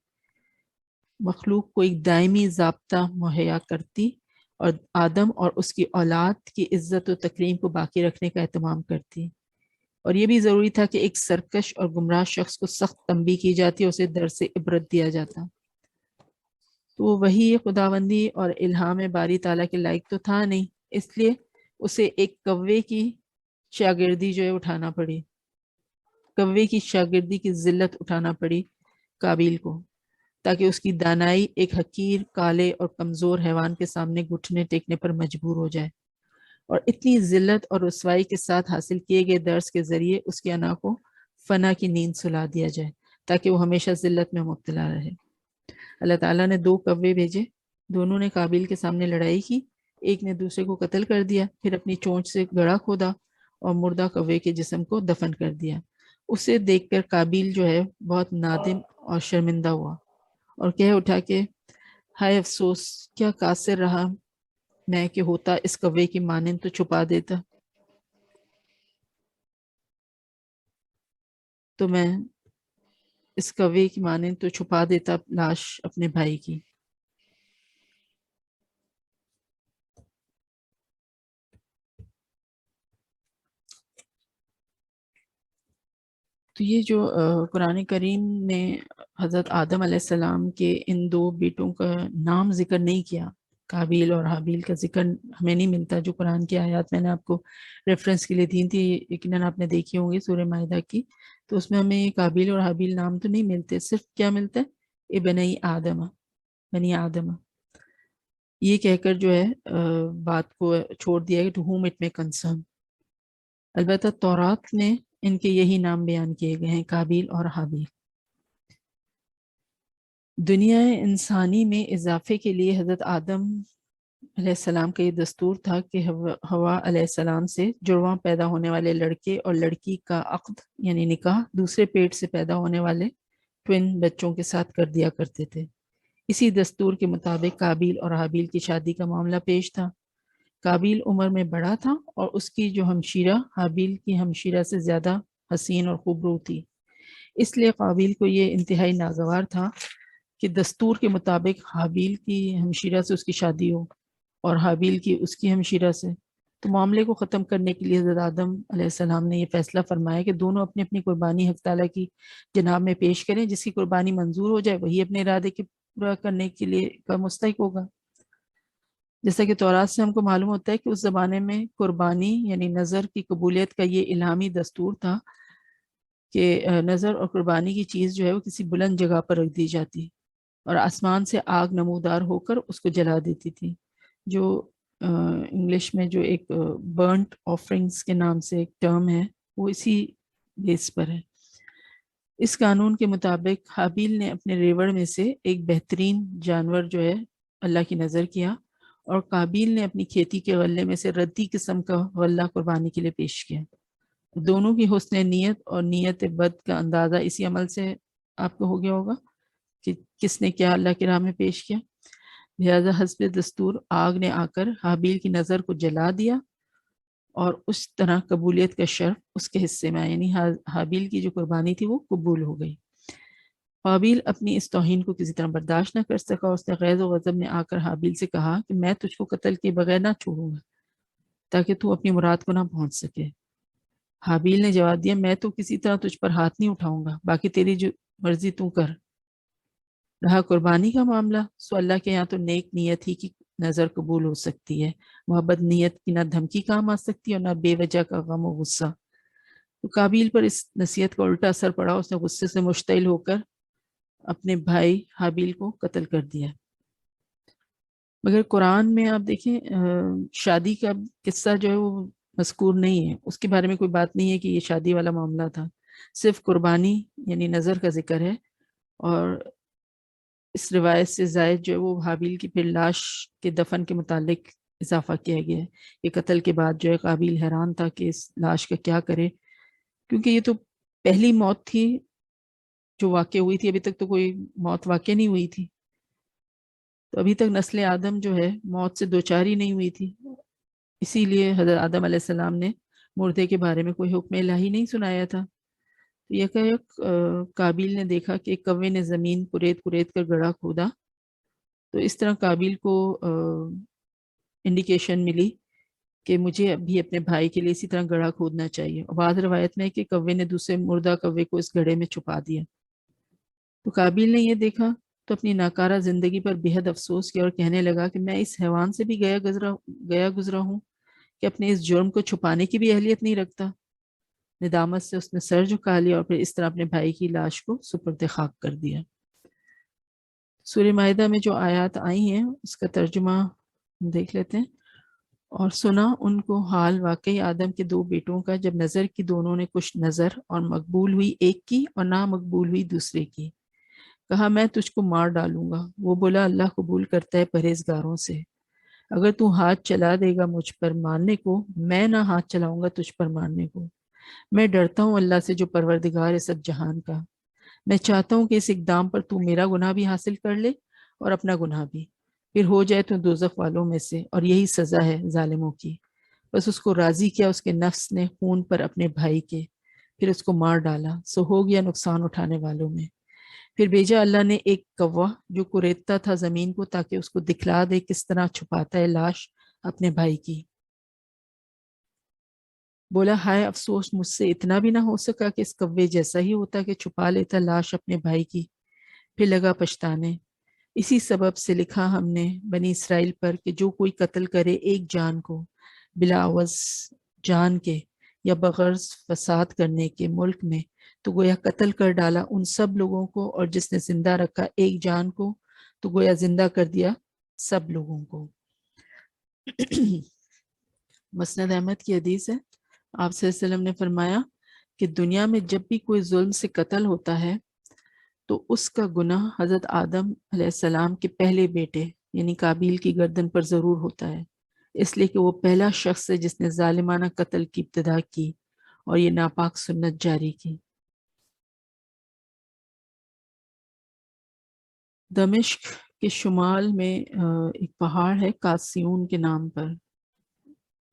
مخلوق کو ایک دائمی ضابطہ مہیا کرتی اور آدم اور اس کی اولاد کی عزت و تکریم کو باقی رکھنے کا اہتمام کرتی۔ اور یہ بھی ضروری تھا کہ ایک سرکش اور گمراہ شخص کو سخت تنبیہ کی جاتی اور اسے درس عبرت دیا جاتا۔ تو وہ وہی خداوندی اور الہام باری تعالیٰ کے لائق تو تھا نہیں، اس لیے اسے ایک کوے کی شاگردی جو ہے اٹھانا پڑی، کوے کی شاگردی کی ذلت اٹھانا پڑی قابیل کو، تاکہ اس کی دانائی ایک حقیر، کالے اور کمزور حیوان کے سامنے گھٹنے ٹیکنے پر مجبور ہو جائے، اور اتنی ذلت اور رسوائی کے ساتھ حاصل کیے گئے درس کے ذریعے اس کی انا کو فنا کی نیند سلا دیا جائے، تاکہ وہ ہمیشہ ذلت میں مبتلا رہے۔ اللہ تعالیٰ نے 2 کوے بھیجے، دونوں نے قابیل کے سامنے لڑائی کی، ایک نے دوسرے کو قتل کر دیا، پھر اپنی چونچ سے گڑھا کھودا اور مردہ کوے کے جسم کو دفن کر دیا۔ اسے دیکھ کر قابیل جو ہے بہت نادم اور شرمندہ ہوا اور کہہ اٹھا کہ ہائے افسوس، کیا قاصر رہا میں کہ ہوتا اس کوے کی مانند تو چھپا دیتا، تو میں اس کوے کی مانند تو چھپا دیتا لاش اپنے بھائی کی۔ تو یہ جو قرآن کریم نے حضرت آدم علیہ السلام کے ان 2 بیٹوں کا نام ذکر نہیں کیا، قابیل اور حابیل کا ذکر ہمیں نہیں ملتا۔ جو قرآن کی آیات میں نے آپ کو ریفرنس کے لیے دی تھی، یقیناً آپ نے دیکھی ہوں گی سورہ مائدہ کی، تو اس میں ہمیں یہ قابیل اور حابیل نام تو نہیں ملتے، صرف کیا ملتا ہے، ابنی آدم، بنی آدم، یہ کہہ کر جو ہے بات کو چھوڑ دیا ہے ٹو ہوم اٹ میں کنسرن۔ البتہ تورات میں ان کے یہی نام بیان کیے گئے ہیں، قابیل اور حابیل۔ دنیا انسانی میں اضافے کے لیے حضرت آدم علیہ السلام کا یہ دستور تھا کہ حوا علیہ السلام سے جڑواں پیدا ہونے والے لڑکے اور لڑکی کا عقد یعنی نکاح دوسرے پیٹ سے پیدا ہونے والے ٹوین بچوں کے ساتھ کر دیا کرتے تھے۔ اسی دستور کے مطابق قابیل اور حابیل کی شادی کا معاملہ پیش تھا۔ قابیل عمر میں بڑا تھا اور اس کی جو ہمشیرہ حابیل کی ہمشیرہ سے زیادہ حسین اور خوبرو تھی، اس لیے قابیل کو یہ انتہائی ناگوار تھا کہ دستور کے مطابق حابیل کی ہمشیرہ سے اس کی شادی ہو اور حابیل کی اس کی ہمشیرہ سے۔ تو معاملے کو ختم کرنے کے لیے حضرت آدم علیہ السلام نے یہ فیصلہ فرمایا کہ دونوں اپنی اپنی قربانی حق تعالیٰ کی جناب میں پیش کریں، جس کی قربانی منظور ہو جائے وہی اپنے ارادے کے پورا کرنے کے لیے کا مستحق ہوگا۔ جیسا کہ تورات سے ہم کو معلوم ہوتا ہے کہ اس زمانے میں قربانی یعنی نظر کی قبولیت کا یہ الہامی دستور تھا کہ نظر اور قربانی کی چیز جو ہے وہ کسی بلند جگہ پر رکھ دی جاتی اور آسمان سے آگ نمودار ہو کر اس کو جلا دیتی تھی، جو انگلش میں جو ایک برنٹ آفرنگز کے نام سے ایک ٹرم ہے وہ اسی بیس پر ہے۔ اس قانون کے مطابق حابیل نے اپنے ریوڑ میں سے ایک بہترین جانور جو ہے اللہ کی نظر کیا اور قابیل نے اپنی کھیتی کے غلے میں سے ردی قسم کا غلہ قربانی کے لیے پیش کیا۔ دونوں کی حسن نیت اور نیت بد کا اندازہ اسی عمل سے آپ کو ہو گیا ہوگا کہ کس نے کیا اللہ کی راہ میں پیش کیا۔ لہذا حسب دستور آگ نے آ کر حابیل کی نظر کو جلا دیا اور اس طرح قبولیت کا شرف اس کے حصے میں آیا، یعنی حابیل کی جو قربانی تھی وہ قبول ہو گئی۔ قابیل اپنی اس توہین کو کسی طرح برداشت نہ کر سکا، اس نے غیظ و غضب میں آ کر حابیل سے کہا کہ میں تجھ کو قتل کیے بغیر نہ چھوڑوں گا تاکہ تو اپنی مراد کو نہ پہنچ سکے۔ حابیل نے جواب دیا میں تو کسی طرح تجھ پر ہاتھ نہیں اٹھاؤں گا، باقی تیری جو مرضی تو کر۔ رہا قربانی کا معاملہ، سو اللہ کے یہاں تو نیک نیت ہی کی نظر قبول ہو سکتی ہے، محبت نیت کی نہ دھمکی کام آ سکتی اور نہ بے وجہ کا غم و غصہ۔ تو قابیل پر اس نصیحت کا الٹا اثر پڑا، اس نے غصے سے مشتعل ہو کر اپنے بھائی حابیل کو قتل کر دیا۔ مگر قرآن میں آپ دیکھیں شادی کا قصہ جو ہے وہ مذکور نہیں ہے، اس کے بارے میں کوئی بات نہیں ہے کہ یہ شادی والا معاملہ تھا، صرف قربانی یعنی نظر کا ذکر ہے۔ اور اس روایت سے زائد جو ہے وہ حابیل کی پھر لاش کے دفن کے متعلق اضافہ کیا گیا ہے کہ قتل کے بعد جو ہے قابیل حیران تھا کہ اس لاش کا کیا کرے، کیونکہ یہ تو پہلی موت تھی جو واقع ہوئی تھی، ابھی تک تو کوئی موت واقع نہیں ہوئی تھی، تو ابھی تک نسل آدم جو ہے موت سے دوچار ہی نہیں ہوئی تھی، اسی لیے حضرت آدم علیہ السلام نے مردے کے بارے میں کوئی حکم الہی نہیں سنایا تھا۔ تو یکایک قابیل نے دیکھا کہ ایک کوے نے زمین کریت کریت کر گڑھا کھودا، تو اس طرح قابیل کو انڈیکیشن ملی کہ مجھے ابھی اپنے بھائی کے لیے اسی طرح گڑھا کھودنا چاہیے، اور بعض روایت میں ہے کہ کوے نے دوسرے مردہ کوے کو اس گڑھے میں چھپا دیا۔ تو قابیل نے یہ دیکھا تو اپنی ناکارہ زندگی پر بے حد افسوس کیا اور کہنے لگا کہ میں اس حیوان سے بھی گیا گزرا ہوں کہ اپنے اس جرم کو چھپانے کی بھی اہلیت نہیں رکھتا۔ ندامت سے اس نے سر جھکا لیا اور پھر اس طرح اپنے بھائی کی لاش کو سپرد خاک کر دیا۔ سورہ مائدہ میں جو آیات آئی ہیں اس کا ترجمہ دیکھ لیتے ہیں۔ اور سنا ان کو حال واقعی آدم کے دو بیٹوں کا، جب نظر کی دونوں نے کچھ نظر، اور مقبول ہوئی ایک کی اور نہ مقبول ہوئی دوسرے کی۔ کہا میں تجھ کو مار ڈالوں گا، وہ بولا اللہ قبول کرتا ہے پرہیزگاروں سے۔ اگر تو ہاتھ چلا دے گا مجھ پر مارنے کو، میں نہ ہاتھ چلاؤں گا تجھ پر مارنے کو۔ میں ڈرتا ہوں اللہ سے جو پروردگار ہے سب جہان کا۔ میں چاہتا ہوں کہ اس اقدام پر تو میرا گناہ بھی حاصل کر لے اور اپنا گناہ بھی، پھر ہو جائے تو دوزخ والوں میں سے، اور یہی سزا ہے ظالموں کی۔ بس اس کو راضی کیا اس کے نفس نے خون پر اپنے بھائی کے، پھر اس کو مار ڈالا، سو ہو گیا نقصان اٹھانے والوں میں۔ پھر بھیجا اللہ نے ایک کوا جو کوریدتا تھا زمین کو، تاکہ اس کو دکھلا دے کس طرح چھپاتا ہے لاش اپنے بھائی کی۔ بولا ہائے افسوس، مجھ سے اتنا بھی نہ ہو سکا کہ اس کوے جیسا ہی ہوتا کہ چھپا لیتا لاش اپنے بھائی کی۔ پھر لگا پچھتانے۔ اسی سبب سے لکھا ہم نے بنی اسرائیل پر کہ جو کوئی قتل کرے ایک جان کو بلا عوض جان کے یا بغرض فساد کرنے کے ملک میں، تو گویا قتل کر ڈالا ان سب لوگوں کو، اور جس نے زندہ رکھا ایک جان کو تو گویا زندہ کر دیا سب لوگوں کو۔ مسند احمد کی حدیث ہے، آپ صلی اللہ علیہ وسلم نے فرمایا کہ دنیا میں جب بھی کوئی ظلم سے قتل ہوتا ہے تو اس کا گناہ حضرت آدم علیہ السلام کے پہلے بیٹے یعنی قابیل کی گردن پر ضرور ہوتا ہے، اس لیے کہ وہ پہلا شخص ہے جس نے ظالمانہ قتل کی ابتدا کی اور یہ ناپاک سنت جاری کی۔ دمشق کے شمال میں ایک پہاڑ ہے قاسیون کے نام پر،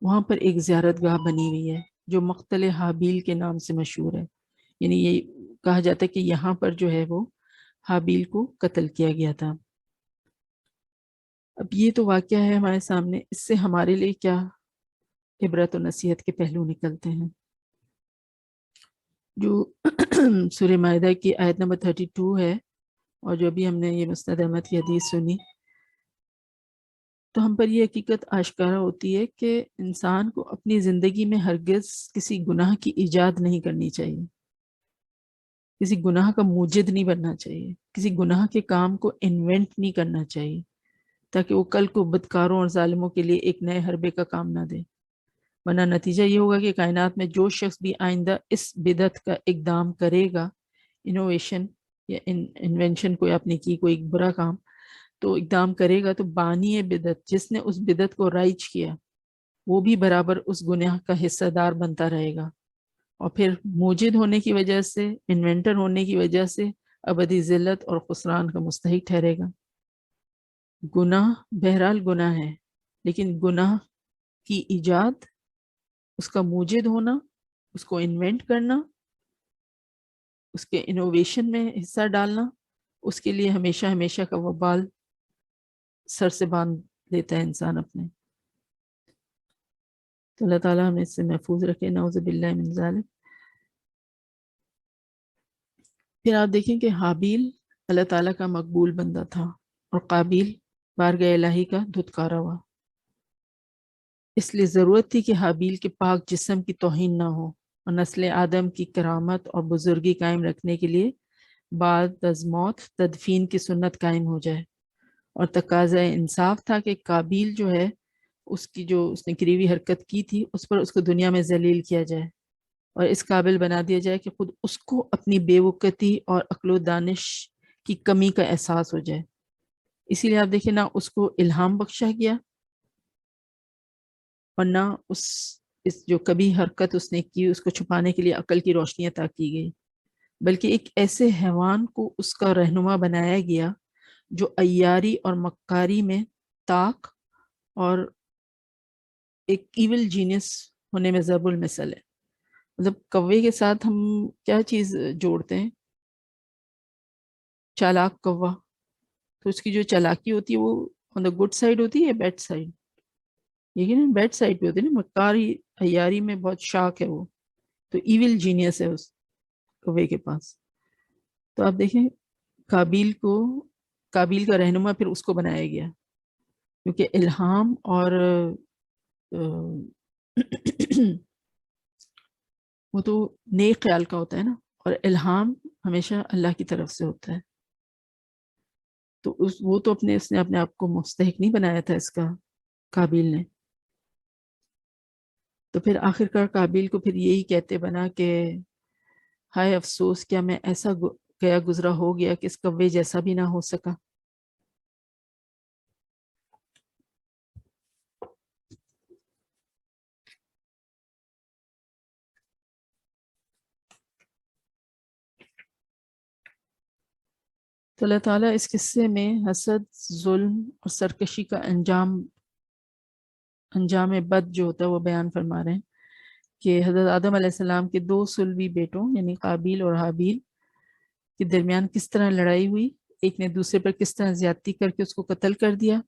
وہاں پر ایک زیارت گاہ بنی ہوئی ہے جو مقتل حابیل کے نام سے مشہور ہے، یعنی یہ کہا جاتا ہے کہ یہاں پر جو ہے وہ حابیل کو قتل کیا گیا تھا۔ اب یہ تو واقعہ ہے ہمارے سامنے، اس سے ہمارے لیے کیا عبرت و نصیحت کے پہلو نکلتے ہیں؟ جو سورہ مائدہ کی آیت نمبر 32 ہے، اور جو ابھی ہم نے یہ مسند احمد کی حدیث سنی، تو ہم پر یہ حقیقت آشکارا ہوتی ہے کہ انسان کو اپنی زندگی میں ہرگز کسی گناہ کی ایجاد نہیں کرنی چاہیے، کسی گناہ کا موجد نہیں بننا چاہیے، کسی گناہ کے کام کو انوینٹ نہیں کرنا چاہیے تاکہ وہ کل کو بدکاروں اور ظالموں کے لیے ایک نئے حربے کا کام نہ دے، ورنہ نتیجہ یہ ہوگا کہ کائنات میں جو شخص بھی آئندہ اس بدعت کا اقدام کرے گا، انوویشن یا انوینشن کوئی آپ نے کی کوئی برا کام تو اقدام کرے گا، تو بانی بدعت جس نے اس بدعت کو رائج کیا وہ بھی برابر اس گناہ کا حصہ دار بنتا رہے گا، اور پھر موجد ہونے کی وجہ سے، انوینٹر ہونے کی وجہ سے ابدی ذلت اور خسران کا مستحق ٹھہرے گا۔ گناہ بہرحال گناہ ہے، لیکن گناہ کی ایجاد، اس کا موجد ہونا، اس کو انوینٹ کرنا، اس کے انوویشن میں حصہ ڈالنا، اس کے لیے ہمیشہ ہمیشہ کا وبال سر سے باندھ لیتا ہے انسان اپنے۔ تو اللہ تعالیٰ ہمیں اس سے محفوظ رکھے، نعوذ باللہ من ذالک۔ پھر آپ دیکھیں کہ حابیل اللہ تعالیٰ کا مقبول بندہ تھا اور قابیل بارگاہ الہی کا دھتکارا ہوا، اس لیے ضرورت تھی کہ حابیل کے پاک جسم کی توہین نہ ہو اور نسل آدم کی کرامت اور بزرگی قائم رکھنے کے لیے بعد از موت تدفین کی سنت قائم ہو جائے، اور تقاضۂ انصاف تھا کہ قابیل جو ہے اس کی جو اس نے کری ہوئی حرکت کی تھی اس پر اس کو دنیا میں ذلیل کیا جائے اور اس قابل بنا دیا جائے کہ خود اس کو اپنی بے وقتی اور عقل و دانش کی کمی کا احساس ہو جائے. اسی لیے آپ دیکھیں نہ اس کو الہام بخشا گیا اور نہ اس جو کبھی حرکت اس نے کی اس کو چھپانے کے لیے عقل کی روشنی عطا کی گئی، بلکہ ایک ایسے حیوان کو اس کا رہنما بنایا گیا جو عیاری اور مکاری میں طاق اور ایک ایول جینیس ہونے میں ضرب المثل ہے. مطلب کوے کے ساتھ ہم کیا چیز جوڑتے ہیں؟ چالاک کوا. تو اس کی جو چالاکی ہوتی ہے وہ آن دا گڈ سائڈ ہوتی ہے یا بیڈ سائڈ؟ لیکن بیڈ سائڈ پہ ہوتی ہے نا. مکاری عیاری میں بہت شاک ہے وہ، تو ایول جینیس ہے اس کوے کے پاس. تو آپ دیکھیں قابیل کا رہنما پھر اس کو بنایا گیا، کیونکہ الہام اور وہ تو نیک خیال کا ہوتا ہے نا، اور الہام ہمیشہ اللہ کی طرف سے ہوتا ہے. تو وہ تو اس نے اپنے آپ کو مستحق نہیں بنایا تھا اس کا، قابیل نے. تو پھر آخر کار قابیل کو پھر یہی کہتے بنا کہ ہائے افسوس، کیا میں ایسا گیا گزرا ہو گیا کہ اس کوے جیسا بھی نہ ہو سکا. تو اللہ تعالیٰ اس قصے میں حسد، ظلم اور سرکشی کا انجام بد جو ہوتا ہے وہ بیان فرما رہے ہیں کہ حضرت آدم علیہ السلام کے 2 صلبی بیٹوں یعنی قابیل اور حابیل کے درمیان کس طرح لڑائی ہوئی. ایک نے دوسرے پر کس طرح زیادتی کر کے اس کو قتل کر دیا.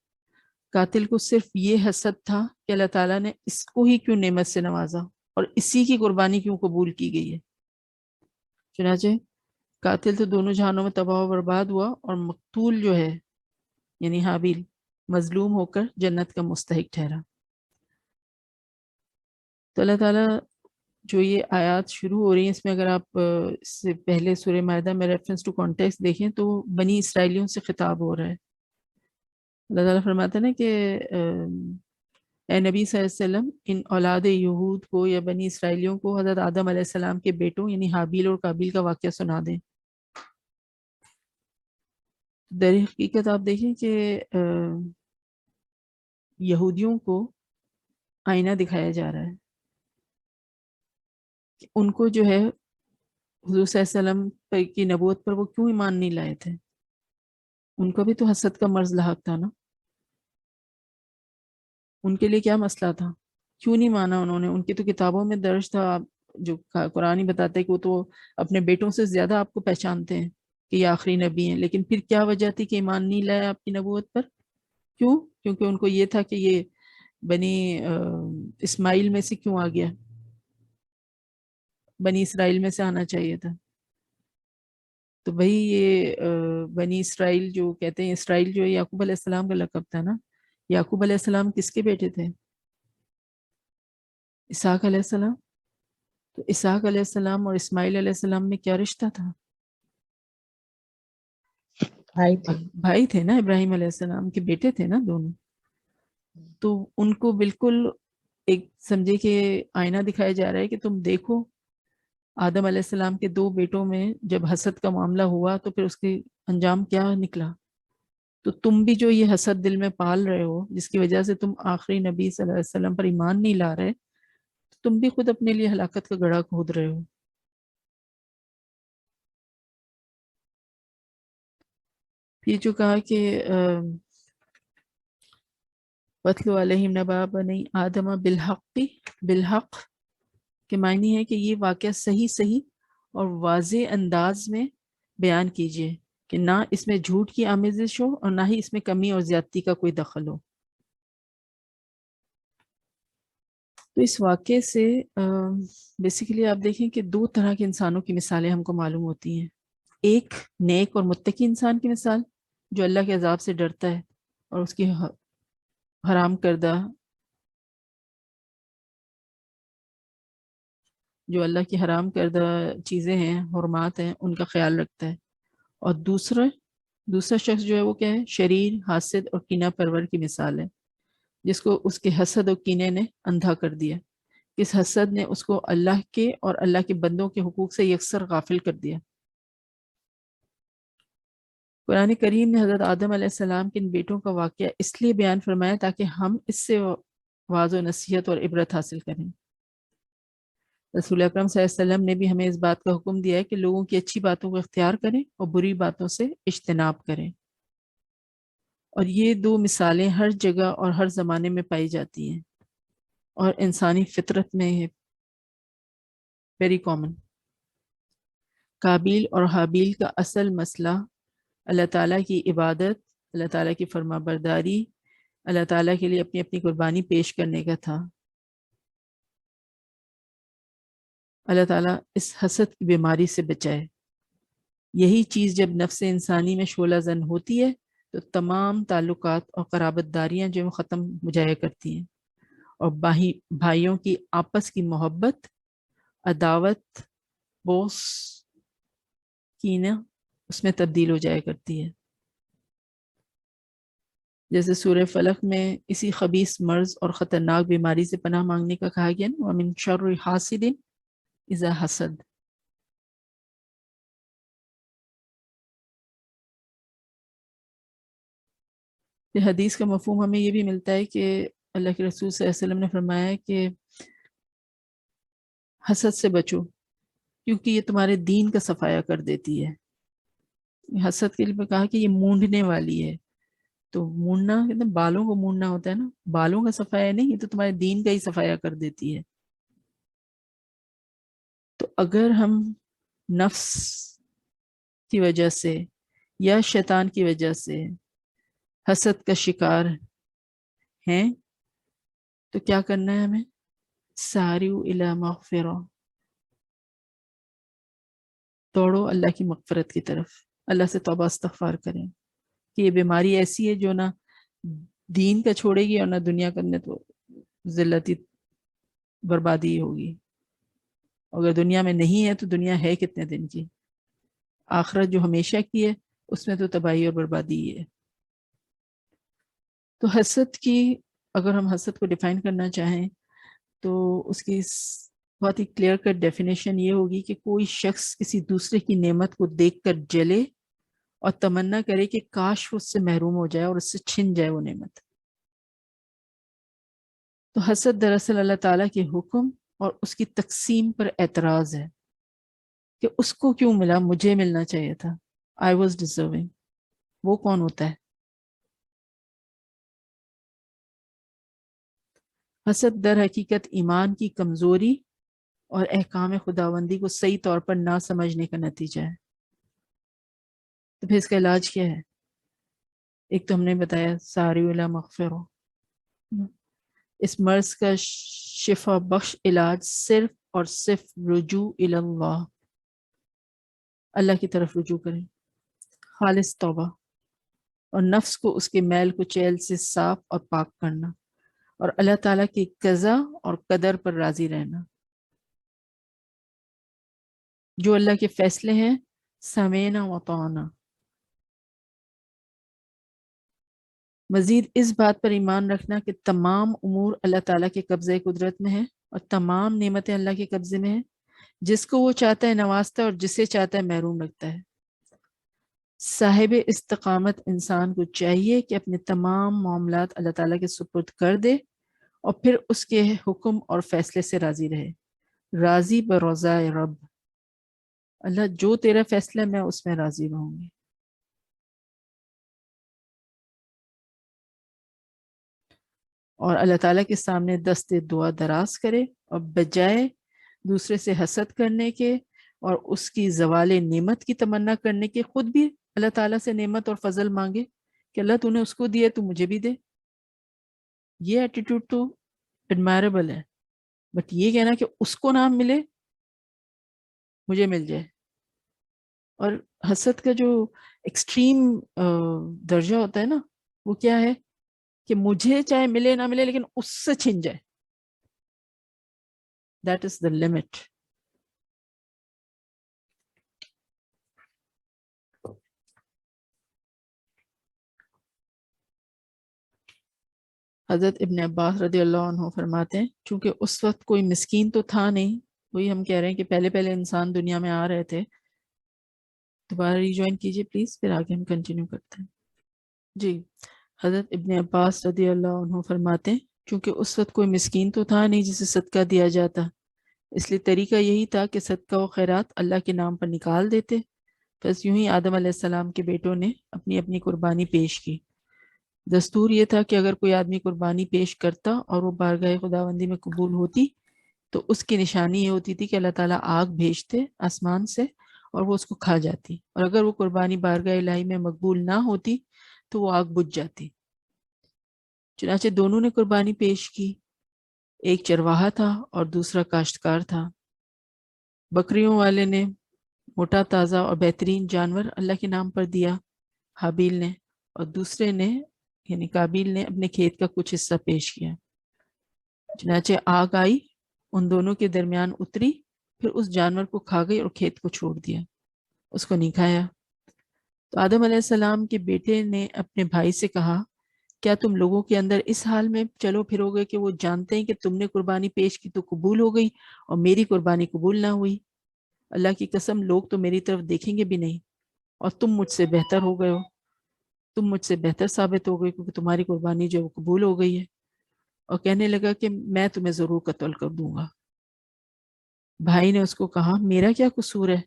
قاتل کو صرف یہ حسد تھا کہ اللہ تعالیٰ نے اس کو ہی کیوں نعمت سے نوازا اور اسی کی قربانی کیوں قبول کی گئی ہے. چنانچہ قاتل تو دونوں جہانوں میں تباہ و برباد ہوا اور مقتول جو ہے یعنی حابیل مظلوم ہو کر جنت کا مستحق ٹھہرا. تو اللہ تعالیٰ جو یہ آیات شروع ہو رہی ہیں اس میں اگر آپ اس سے پہلے سورہ مائدہ میں ریفرنس ٹو کانٹیکسٹ دیکھیں تو بنی اسرائیلیوں سے خطاب ہو رہا ہے. اللہ تعالیٰ فرماتا ہے نا کہ اے نبی صلی اللہ علیہ وسلم ان اولاد یہود کو یا بنی اسرائیلیوں کو حضرت آدم علیہ السلام کے بیٹوں یعنی حابیل اور قابیل کا واقعہ سنا دیں. در حقیقت آپ دیکھیں کہ یہودیوں کو آئینہ دکھایا جا رہا ہے کہ ان کو جو ہے حضور صلی اللہ علیہ وسلم کی نبوت پر وہ کیوں ایمان نہیں لائے تھے. ان کو بھی تو حسد کا مرض لاحق تھا نا. ان کے لیے کیا مسئلہ تھا؟ کیوں نہیں مانا انہوں نے؟ ان کی تو کتابوں میں درج تھا، جو قرآن ہی بتاتا ہے کہ وہ تو اپنے بیٹوں سے زیادہ آپ کو پہچانتے ہیں کہ یہ آخری نبی ہیں. لیکن پھر کیا وجہ تھی کہ ایمان نہیں لایا آپ کی نبوت پر؟ کیوں؟ کیونکہ ان کو یہ تھا کہ یہ بنی اسماعیل میں سے کیوں آ گیا، بنی اسرائیل میں سے آنا چاہیے تھا. تو بھئی یہ بنی اسرائیل جو کہتے ہیں، اسرائیل جو یعقوب علیہ السلام کا لقب تھا نا. یعقوب علیہ السلام کس کے بیٹے تھے؟ اسحاق علیہ السلام. تو اسحاق علیہ السلام اور اسماعیل علیہ السلام میں کیا رشتہ تھا؟ بھائی تھے نا، ابراہیم علیہ السلام کے بیٹے تھے نا دونوں. تو ان کو بالکل ایک سمجھے کہ آئینہ دکھایا جا رہا ہے کہ تم دیکھو آدم علیہ السلام کے 2 بیٹوں میں جب حسد کا معاملہ ہوا تو پھر اس کے انجام کیا نکلا. تو تم بھی جو یہ حسد دل میں پال رہے ہو جس کی وجہ سے تم آخری نبی صلی اللہ علیہ وسلم پر ایمان نہیں لا رہے، تم بھی خود اپنے لیے ہلاکت کا گڑھا کھود رہے ہو. یہ جو کہا کہ وَاتْلُ عَلَيْهِمْ نَبَأَ بَنِي آدَمَ بالحق کے معنی ہے کہ یہ واقعہ صحیح اور واضح انداز میں بیان کیجئے کہ نہ اس میں جھوٹ کی آمیزش ہو اور نہ ہی اس میں کمی اور زیادتی کا کوئی دخل ہو. تو اس واقعے سے بیسیکلی آپ دیکھیں کہ 2 طرح کے انسانوں کی مثالیں ہم کو معلوم ہوتی ہیں. ایک نیک اور متقی انسان کی مثال جو اللہ کے عذاب سے ڈرتا ہے اور اس کی حرام کردہ جو اللہ کی حرام کردہ چیزیں ہیں، حرمات ہیں، ان کا خیال رکھتا ہے. اور دوسرا شخص جو ہے وہ کیا ہے؟ شریر، حاسد اور کینہ پرور کی مثال ہے جس کو اس کے حسد و کینے نے اندھا کر دیا. اس حسد نے اس کو اللہ کے اور اللہ کے بندوں کے حقوق سے یکسر غافل کر دیا. قرآن کریم نے حضرت آدم علیہ السلام کے ان بیٹوں کا واقعہ اس لیے بیان فرمایا تاکہ ہم اس سے واعظ و نصیحت اور عبرت حاصل کریں. رسول اکرم صلی اللہ علیہ وسلم نے بھی ہمیں اس بات کا حکم دیا ہے کہ لوگوں کی اچھی باتوں کو اختیار کریں اور بری باتوں سے اجتناب کریں. اور یہ دو مثالیں ہر جگہ اور ہر زمانے میں پائی جاتی ہیں اور انسانی فطرت میں ہے ویری کامن. قابیل اور حابیل کا اصل مسئلہ اللہ تعالیٰ کی عبادت، اللہ تعالیٰ کی فرما برداری، اللہ تعالیٰ کے لیے اپنی اپنی قربانی پیش کرنے کا تھا. اللہ تعالیٰ اس حسد کی بیماری سے بچائے. یہی چیز جب نفس انسانی میں شعلہ زن ہوتی ہے تو تمام تعلقات اور قرابت داریاں جو ختم ہو جایا کرتی ہیں اور بھائیوں کی آپس کی محبت، عداوت، بغض، کینہ اس میں تبدیل ہو جایا کرتی ہے. جیسے سورہ فلق میں اسی خبیث مرض اور خطرناک بیماری سے پناہ مانگنے کا کہا گیا نا، وَمِن شَرِّ حَاسِدٍ اِذَا حَسَد. یہ حدیث کا مفہوم ہمیں یہ بھی ملتا ہے کہ اللہ کے رسول صلی اللہ علیہ وسلم نے فرمایا ہے کہ حسد سے بچو کیونکہ یہ تمہارے دین کا صفایا کر دیتی ہے. حسد کے لیے کہا کہ یہ مونڈنے والی ہے. تو مونڈنا کہتے ہیں بالوں کو مونڈنا ہوتا ہے نا، بالوں کا صفایا نہیں، یہ تو تمہارے دین کا ہی صفایا کر دیتی ہے. تو اگر ہم نفس کی وجہ سے یا شیطان کی وجہ سے حسد کا شکار ہیں تو کیا کرنا ہے ہمیں؟ ساریو الی مغفرہ، دوڑو اللہ کی مغفرت کی طرف، اللہ سے توبہ استغفار کریں کہ یہ بیماری ایسی ہے جو نہ دین کا چھوڑے گی اور نہ دنیا کرنے تو ذلتی بربادی ہوگی. اگر دنیا میں نہیں ہے تو دنیا ہے کتنے دن کی، آخرت جو ہمیشہ کی ہے اس میں تو تباہی اور بربادی ہی ہے. تو حسد کی اگر ہم حسد کو ڈیفائن کرنا چاہیں تو اس کی بہت ہی کلیئر کٹ ڈیفینیشن یہ ہوگی کہ کوئی شخص کسی دوسرے کی نعمت کو دیکھ کر جلے اور تمنا کرے کہ کاش وہ اس سے محروم ہو جائے اور اس سے چھن جائے وہ نعمت. تو حسد دراصل اللہ تعالیٰ کے حکم اور اس کی تقسیم پر اعتراض ہے کہ اس کو کیوں ملا، مجھے ملنا چاہیے تھا. I was deserving. وہ کون ہوتا ہے؟ حسد در حقیقت ایمان کی کمزوری اور احکام خداوندی کو صحیح طور پر نہ سمجھنے کا نتیجہ ہے. تو پھر اس کا علاج کیا ہے؟ ایک تو ہم نے بتایا ساری الی مغفرہ. اس مرض کا شفا بخش علاج صرف اور صرف رجوع الی اللہ، اللہ کی طرف رجوع کریں، خالص توبہ اور نفس کو اس کے میل کچیل سے صاف اور پاک کرنا اور اللہ تعالیٰ کی قضا اور قدر پر راضی رہنا. جو اللہ کے فیصلے ہیں سمینا و طعنا. مزید اس بات پر ایمان رکھنا کہ تمام امور اللہ تعالیٰ کے قبضے قدرت میں ہیں اور تمام نعمتیں اللہ کے قبضے میں ہیں. جس کو وہ چاہتا ہے نوازتا ہے اور جسے چاہتا ہے محروم رکھتا ہے. صاحب استقامت انسان کو چاہیے کہ اپنے تمام معاملات اللہ تعالیٰ کے سپرد کر دے اور پھر اس کے حکم اور فیصلے سے راضی رہے. راضی برضا رب، اللہ جو تیرا فیصلہ ہے میں اس میں راضی رہوں گی. اور اللہ تعالیٰ کے سامنے دست دعا دراز کرے اور بجائے دوسرے سے حسد کرنے کے اور اس کی زوال نعمت کی تمنا کرنے کے خود بھی اللہ تعالیٰ سے نعمت اور فضل مانگے کہ اللہ تو نے اس کو دیا تو مجھے بھی دے. یہ ایٹیٹیوڈ تو ایڈمائربل ہے، بٹ یہ کہنا کہ اس کو نہ ملے مجھے مل جائے. اور حسد کا جو ایکسٹریم درجہ ہوتا ہے نا وہ کیا ہے کہ مجھے چاہے ملے نہ ملے لیکن اس سے چھن جائے. That is the limit. حضرت ابن عباس رضی اللہ عنہ فرماتے ہیں چونکہ اس وقت کوئی مسکین تو تھا نہیں، وہی ہم کہہ رہے ہیں کہ پہلے پہلے انسان دنیا میں آ رہے تھے. دوبارہ ریجوائن کیجئے پلیز، پھر آگے ہم کنٹینیو کرتے ہیں. جی، حضرت ابن عباس رضی اللہ عنہ فرماتے ہیں چونکہ اس وقت کوئی مسکین تو تھا نہیں جسے صدقہ دیا جاتا، اس لیے طریقہ یہی تھا کہ صدقہ و خیرات اللہ کے نام پر نکال دیتے. بس یوں ہی آدم علیہ السلام کے بیٹوں نے اپنی اپنی قربانی پیش کی. دستور یہ تھا کہ اگر کوئی آدمی قربانی پیش کرتا اور وہ بارگاہ خداوندی میں قبول ہوتی تو اس کی نشانی یہ ہوتی تھی کہ اللہ تعالیٰ آگ بھیجتے آسمان سے اور وہ اس کو کھا جاتی، اور اگر وہ قربانی بارگاہ الہی میں مقبول نہ ہوتی تو وہ آگ بجھ جاتی. چنانچہ دونوں نے قربانی پیش کی، ایک چرواہا تھا اور دوسرا کاشتکار تھا. بکریوں والے نے موٹا تازہ اور بہترین جانور اللہ کے نام پر دیا حابیل نے، اور دوسرے نے یعنی قابیل نے اپنے کھیت کا کچھ حصہ پیش کیا. چنانچہ آگ آئی، ان دونوں کے درمیان اتری، پھر اس جانور کو کھا گئی اور کھیت کو چھوڑ دیا، اس کو نہیں کھایا. تو آدم علیہ السلام کے بیٹے نے اپنے بھائی سے کہا کیا تم لوگوں کے اندر اس حال میں چلو پھرو گے کہ وہ جانتے ہیں کہ تم نے قربانی پیش کی تو قبول ہو گئی اور میری قربانی قبول نہ ہوئی؟ اللہ کی قسم لوگ تو میری طرف دیکھیں گے بھی نہیں، اور تم مجھ سے بہتر ہو گئے ہو، تم مجھ سے بہتر ثابت ہو گئی کیونکہ تمہاری قربانی جو قبول ہو گئی ہے. اور کہنے لگا کہ میں تمہیں ضرور قتل کر دوں گا. بھائی نے اس کو کہا میرا کیا قصور ہے،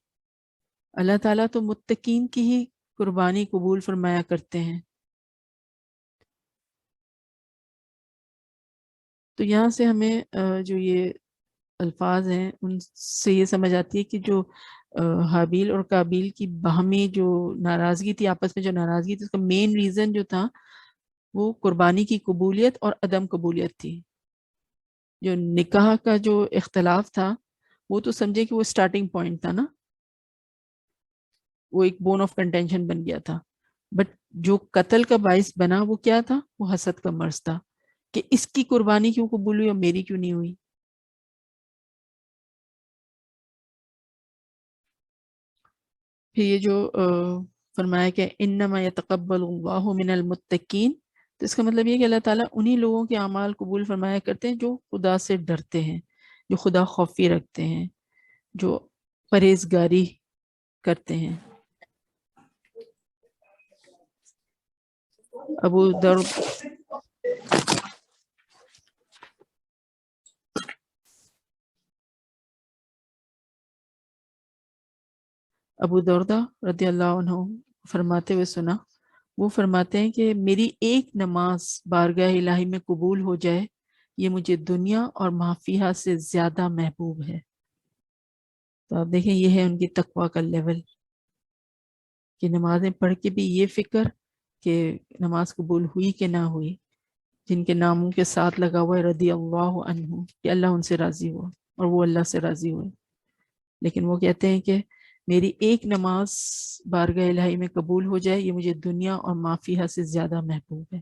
اللہ تعالیٰ تو متقین کی ہی قربانی قبول فرمایا کرتے ہیں. تو یہاں سے ہمیں جو یہ الفاظ ہیں ان سے یہ سمجھ آتی ہے کہ جو حابیل اور قابیل کی باہمی جو ناراضگی تھی، آپس میں جو ناراضگی تھی، اس کا مین ریزن جو تھا وہ قربانی کی قبولیت اور عدم قبولیت تھی. جو نکاح کا جو اختلاف تھا وہ تو سمجھے کہ وہ سٹارٹنگ پوائنٹ تھا نا، وہ ایک بون آف کنٹینشن بن گیا تھا. بٹ جو قتل کا باعث بنا وہ کیا تھا؟ وہ حسد کا مرض تھا کہ اس کی قربانی کیوں قبول ہوئی اور میری کیوں نہیں ہوئی. پھر یہ جو فرمایا کہ انما یتقبل اللہ من المتقین، تو اس کا مطلب یہ کہ اللہ تعالیٰ انہی لوگوں کے اعمال قبول فرمایا کرتے ہیں جو خدا سے ڈرتے ہیں، جو خدا خوفی رکھتے ہیں، جو پرہیزگاری کرتے ہیں. ابو دردہ رضی اللہ عنہ فرماتے ہوئے سنا، وہ فرماتے ہیں کہ میری ایک نماز بارگاہ الہی میں قبول ہو جائے یہ مجھے دنیا اور ما فیہا سے زیادہ محبوب ہے. تو آپ دیکھیں یہ ہے ان کی تقویٰ کا لیول کہ نمازیں پڑھ کے بھی یہ فکر کہ نماز قبول ہوئی کہ نہ ہوئی. جن کے ناموں کے ساتھ لگا ہوا ہے رضی اللہ عنہ کہ اللہ ان سے راضی ہوا اور وہ اللہ سے راضی ہوئے، لیکن وہ کہتے ہیں کہ میری ایک نماز بارگاہ الہی میں قبول ہو جائے یہ مجھے دنیا اور ما فیہا سے زیادہ محبوب ہے.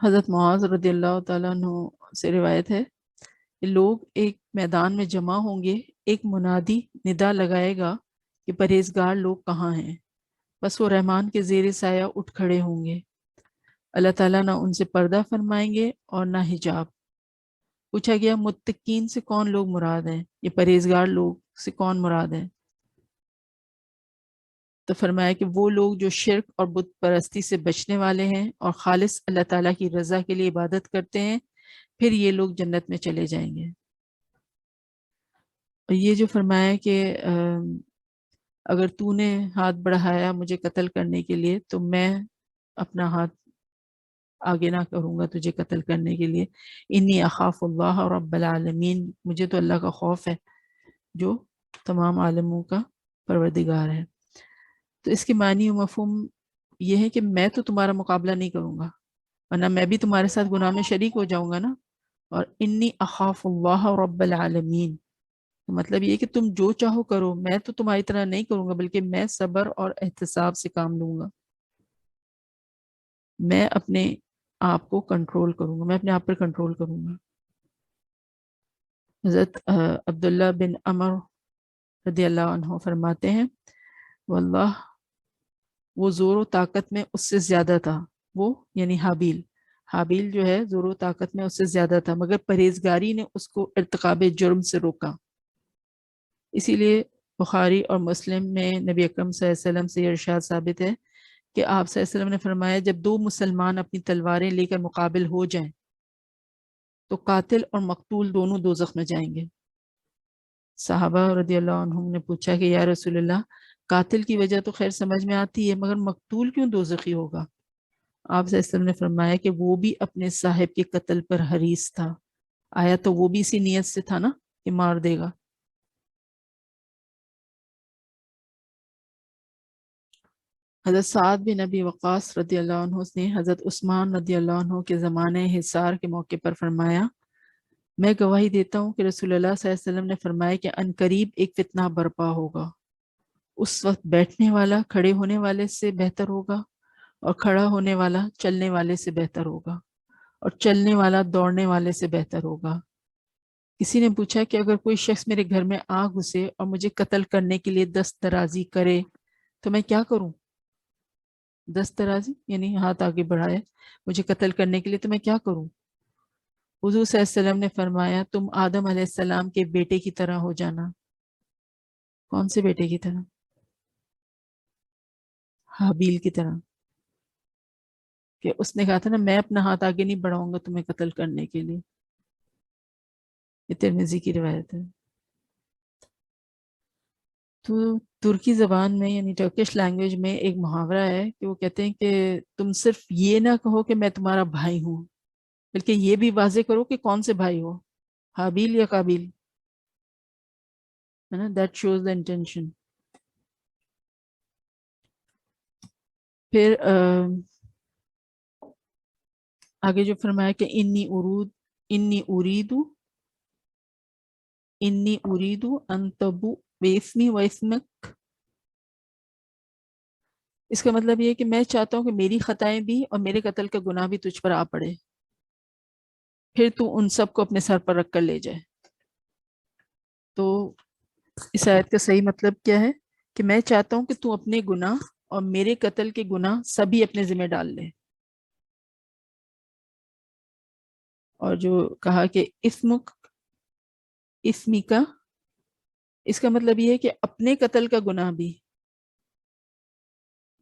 حضرت معاذ رضی اللہ تعالیٰ عنہ سے روایت ہے کہ لوگ ایک میدان میں جمع ہوں گے، ایک منادی ندا لگائے گا کہ پرہیزگار لوگ کہاں ہیں، بس وہ رحمان کے زیر سایہ اٹھ کھڑے ہوں گے. اللہ تعالیٰ نہ ان سے پردہ فرمائیں گے اور نہ حجاب. پوچھا گیا متقین سے کون لوگ مراد ہیں، یہ پرہیزگار لوگ سے کون مراد ہیں؟ تو فرمایا کہ وہ لوگ جو شرک اور بت پرستی سے بچنے والے ہیں اور خالص اللہ تعالیٰ کی رضا کے لیے عبادت کرتے ہیں، پھر یہ لوگ جنت میں چلے جائیں گے. اور یہ جو فرمایا کہ اگر تو نے ہاتھ بڑھایا مجھے قتل کرنے کے لیے تو میں اپنا ہاتھ آگے نہ کروں گا تجھے قتل کرنے کے لیے. انی اخاف اللہ رب العالمین، مجھے تو اللہ کا خوف ہے جو تمام عالموں کا پروردگار ہے. تو اس کے معنی و مفہوم یہ ہے کہ میں تو تمہارا مقابلہ نہیں کروں گا ورنہ میں بھی تمہارے ساتھ گناہ میں شریک ہو جاؤں گا نا. اور انی اخاف اللہ رب العالمین، مطلب یہ کہ تم جو چاہو کرو، میں تو تمہاری طرح نہیں کروں گا بلکہ میں صبر اور احتساب سے کام لوں گا. میں اپنے آپ کو کنٹرول کروں گا، میں اپنے آپ پر کنٹرول کروں گا۔ حضرت عبداللہ بن عمر رضی اللہ عنہ فرماتے ہیں واللہ وہ زور و طاقت میں اس سے زیادہ تھا، وہ یعنی حابیل جو ہے زور و طاقت میں اس سے زیادہ تھا، مگر پرہیزگاری نے اس کو ارتکاب جرم سے روکا۔ اسی لیے بخاری اور مسلم میں نبی اکرم صلی اللہ علیہ وسلم سے یہ ارشاد ثابت ہے کہ آپ صلی اللہ علیہ وسلم نے فرمایا جب دو مسلمان اپنی تلواریں لے کر مقابل ہو جائیں تو قاتل اور مقتول دونوں دوزخ میں جائیں گے۔ صحابہ رضی اللہ عنہم نے پوچھا کہ یا رسول اللہ قاتل کی وجہ تو خیر سمجھ میں آتی ہے مگر مقتول کیوں دوزخی ہوگا؟ آپ صلی اللہ علیہ وسلم نے فرمایا کہ وہ بھی اپنے صاحب کے قتل پر حریص تھا، آیا تو وہ بھی اسی نیت سے تھا نا کہ مار دے گا۔ حضرت سعد بن ابی وقاص رضی اللہ عنہ نے حضرت عثمان رضی اللہ عنہ کے زمانے حصار کے موقع پر فرمایا میں گواہی دیتا ہوں کہ رسول اللہ صلی اللہ علیہ وسلم نے فرمایا کہ عنقریب ایک فتنہ برپا ہوگا، اس وقت بیٹھنے والا کھڑے ہونے والے سے بہتر ہوگا اور کھڑا ہونے والا چلنے والے سے بہتر ہوگا اور چلنے والا دوڑنے والے سے بہتر ہوگا۔ کسی نے پوچھا کہ اگر کوئی شخص میرے گھر میں آ گھسے اور مجھے قتل کرنے کے لیے دست درازی کرے تو میں کیا کروں؟ دست درازی یعنی ہاتھ آگے بڑھائے مجھے قتل کرنے کے لیے تو میں کیا کروں؟ حضور صلی اللہ علیہ وسلم نے فرمایا تم آدم علیہ السلام کے بیٹے کی طرح ہو جانا۔ کون سے بیٹے کی طرح؟ حابیل کی طرح، کہ اس نے کہا تھا نا میں اپنا ہاتھ آگے نہیں بڑھاؤں گا تمہیں قتل کرنے کے لیے۔ یہ ترمذی کی روایت ہے۔ تو ترکی زبان میں یعنی ٹرکش لینگویج میں ایک محاورہ ہے کہ وہ کہتے ہیں کہ تم صرف یہ نہ کہو کہ میں تمہارا بھائی ہوں بلکہ یہ بھی واضح کرو کہ کون سے بھائی ہو، حابیل یا قابیل، ہے نا، دیٹ شوز دا انٹینشن۔ پھر آگے جو فرمایا کہ انی اریدو ان تبو باسمی و اسمک، اس کا مطلب یہ ہے کہ میں چاہتا ہوں کہ میری خطائیں بھی اور میرے قتل کا گناہ بھی تجھ پر آ پڑے، پھر تو ان سب کو اپنے سر پر رکھ کر لے جائے۔ تو اس آیت کا صحیح مطلب کیا ہے کہ میں چاہتا ہوں کہ تو اپنے گناہ اور میرے قتل کے گناہ سبھی اپنے ذمہ ڈال لے، اور جو کہا کہ اسمی کا، اس کا مطلب یہ ہے کہ اپنے قتل کا گناہ بھی،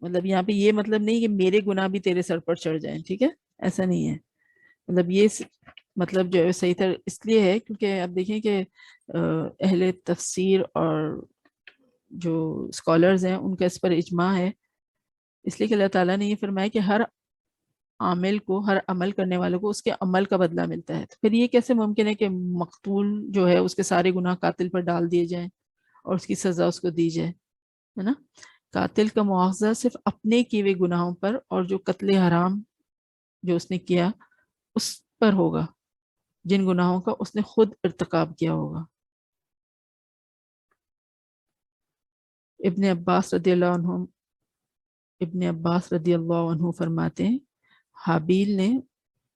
مطلب یہاں پہ یہ مطلب نہیں کہ میرے گناہ بھی تیرے سر پر چڑھ جائیں، ٹھیک ہے، ایسا نہیں ہے، مطلب یہ مطلب جو ہے صحیح تر اس لیے ہے کیونکہ اب دیکھیں کہ اہل تفسیر اور جو اسکالرز ہیں ان کا اس پر اجماع ہے، اس لیے کہ اللہ تعالیٰ نے یہ فرمایا کہ ہر عامل کو، ہر عمل کرنے والوں کو اس کے عمل کا بدلہ ملتا ہے، تو پھر یہ کیسے ممکن ہے کہ مقتول جو ہے اس کے سارے گناہ قاتل پر ڈال دیے جائیں اور اس کی سزا اس کو دی جائے، ہے نا؟ قاتل کا مواخذہ صرف اپنے کیے ہوئے گناہوں پر اور جو قتل حرام جو اس نے کیا اس پر ہوگا، جن گناہوں کا اس نے خود ارتکاب کیا ہوگا۔ ابن عباس رضی اللہ عنہ فرماتے ہیں حابیل نے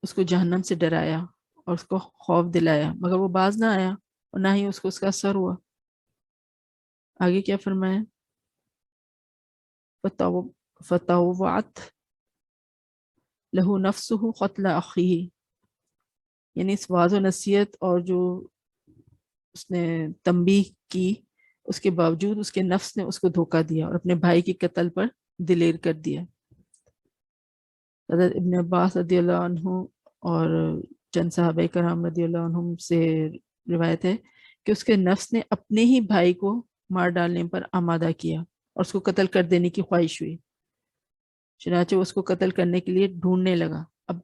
اس کو جہنم سے ڈرایا اور اس کو خوف دلایا مگر وہ باز نہ آیا اور نہ ہی اس کو اس کا اثر ہوا۔ آگے کیا فرمایا؟ فطوعت لہو نفسہ قتل اخیہ، یعنی اس واضح نصیحت اور جو اس نے تنبیہ کی اس کے باوجود اس کے نفس نے اس کو دھوکہ دیا اور اپنے بھائی کے قتل پر دلیر کر دیا۔ حضرت ابن عباس رضی اللہ عنہ اور چند صحابہ کرام رضی اللہ عنہم سے روایت ہے کہ اس کے نفس نے اپنے ہی بھائی کو مار ڈالنے پر آمادہ کیا اور اس کو قتل کر دینے کی خواہش ہوئی، چنانچہ اس کو قتل کرنے کے لیے ڈھونڈنے لگا۔ اب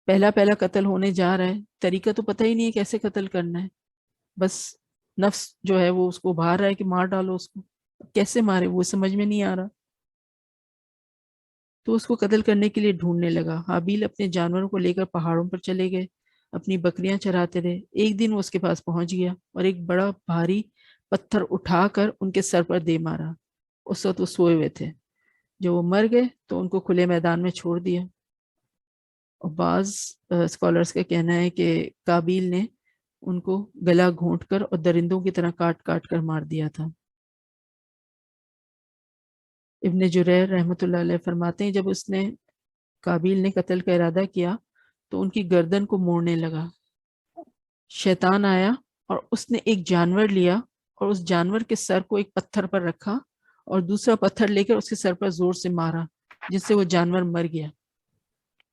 پہلا قتل ہونے جا رہا ہے، طریقہ تو پتہ ہی نہیں ہے کیسے قتل کرنا ہے، بس نفس جو ہے وہ اس کو ابھار رہا ہے کہ مار ڈالو اس کو، کیسے مارے وہ سمجھ میں نہیں آ رہا، تو اس کو قتل کرنے کے لیے ڈھونڈنے لگا۔ حابیل اپنے جانوروں کو لے کر پہاڑوں پر چلے گئے، اپنی بکریاں چراتے رہے۔ ایک دن وہ اس کے پاس پہنچ گیا اور ایک بڑا بھاری پتھر اٹھا کر ان کے سر پر دے مارا۔ اس وقت وہ سوئے ہوئے تھے۔ جو وہ مر گئے تو ان کو کھلے میدان میں چھوڑ دیا. اور بعض اسکالرس کا کہنا ہے کہ قابیل نے ان کو گلا گھونٹ کر اور درندوں کی طرح کاٹ کاٹ کر مار دیا تھا. ابن جریر رحمۃ اللہ علیہ فرماتے ہیں جب اس نے قابیل نے قتل کا ارادہ کیا تو ان کی گردن کو موڑنے لگا. شیطان آیا اور اس نے ایک جانور لیا اور اس جانور کے سر کو ایک پتھر پر رکھا اور دوسرا پتھر لے کر اس کے سر پر زور سے مارا جس سے وہ جانور مر گیا.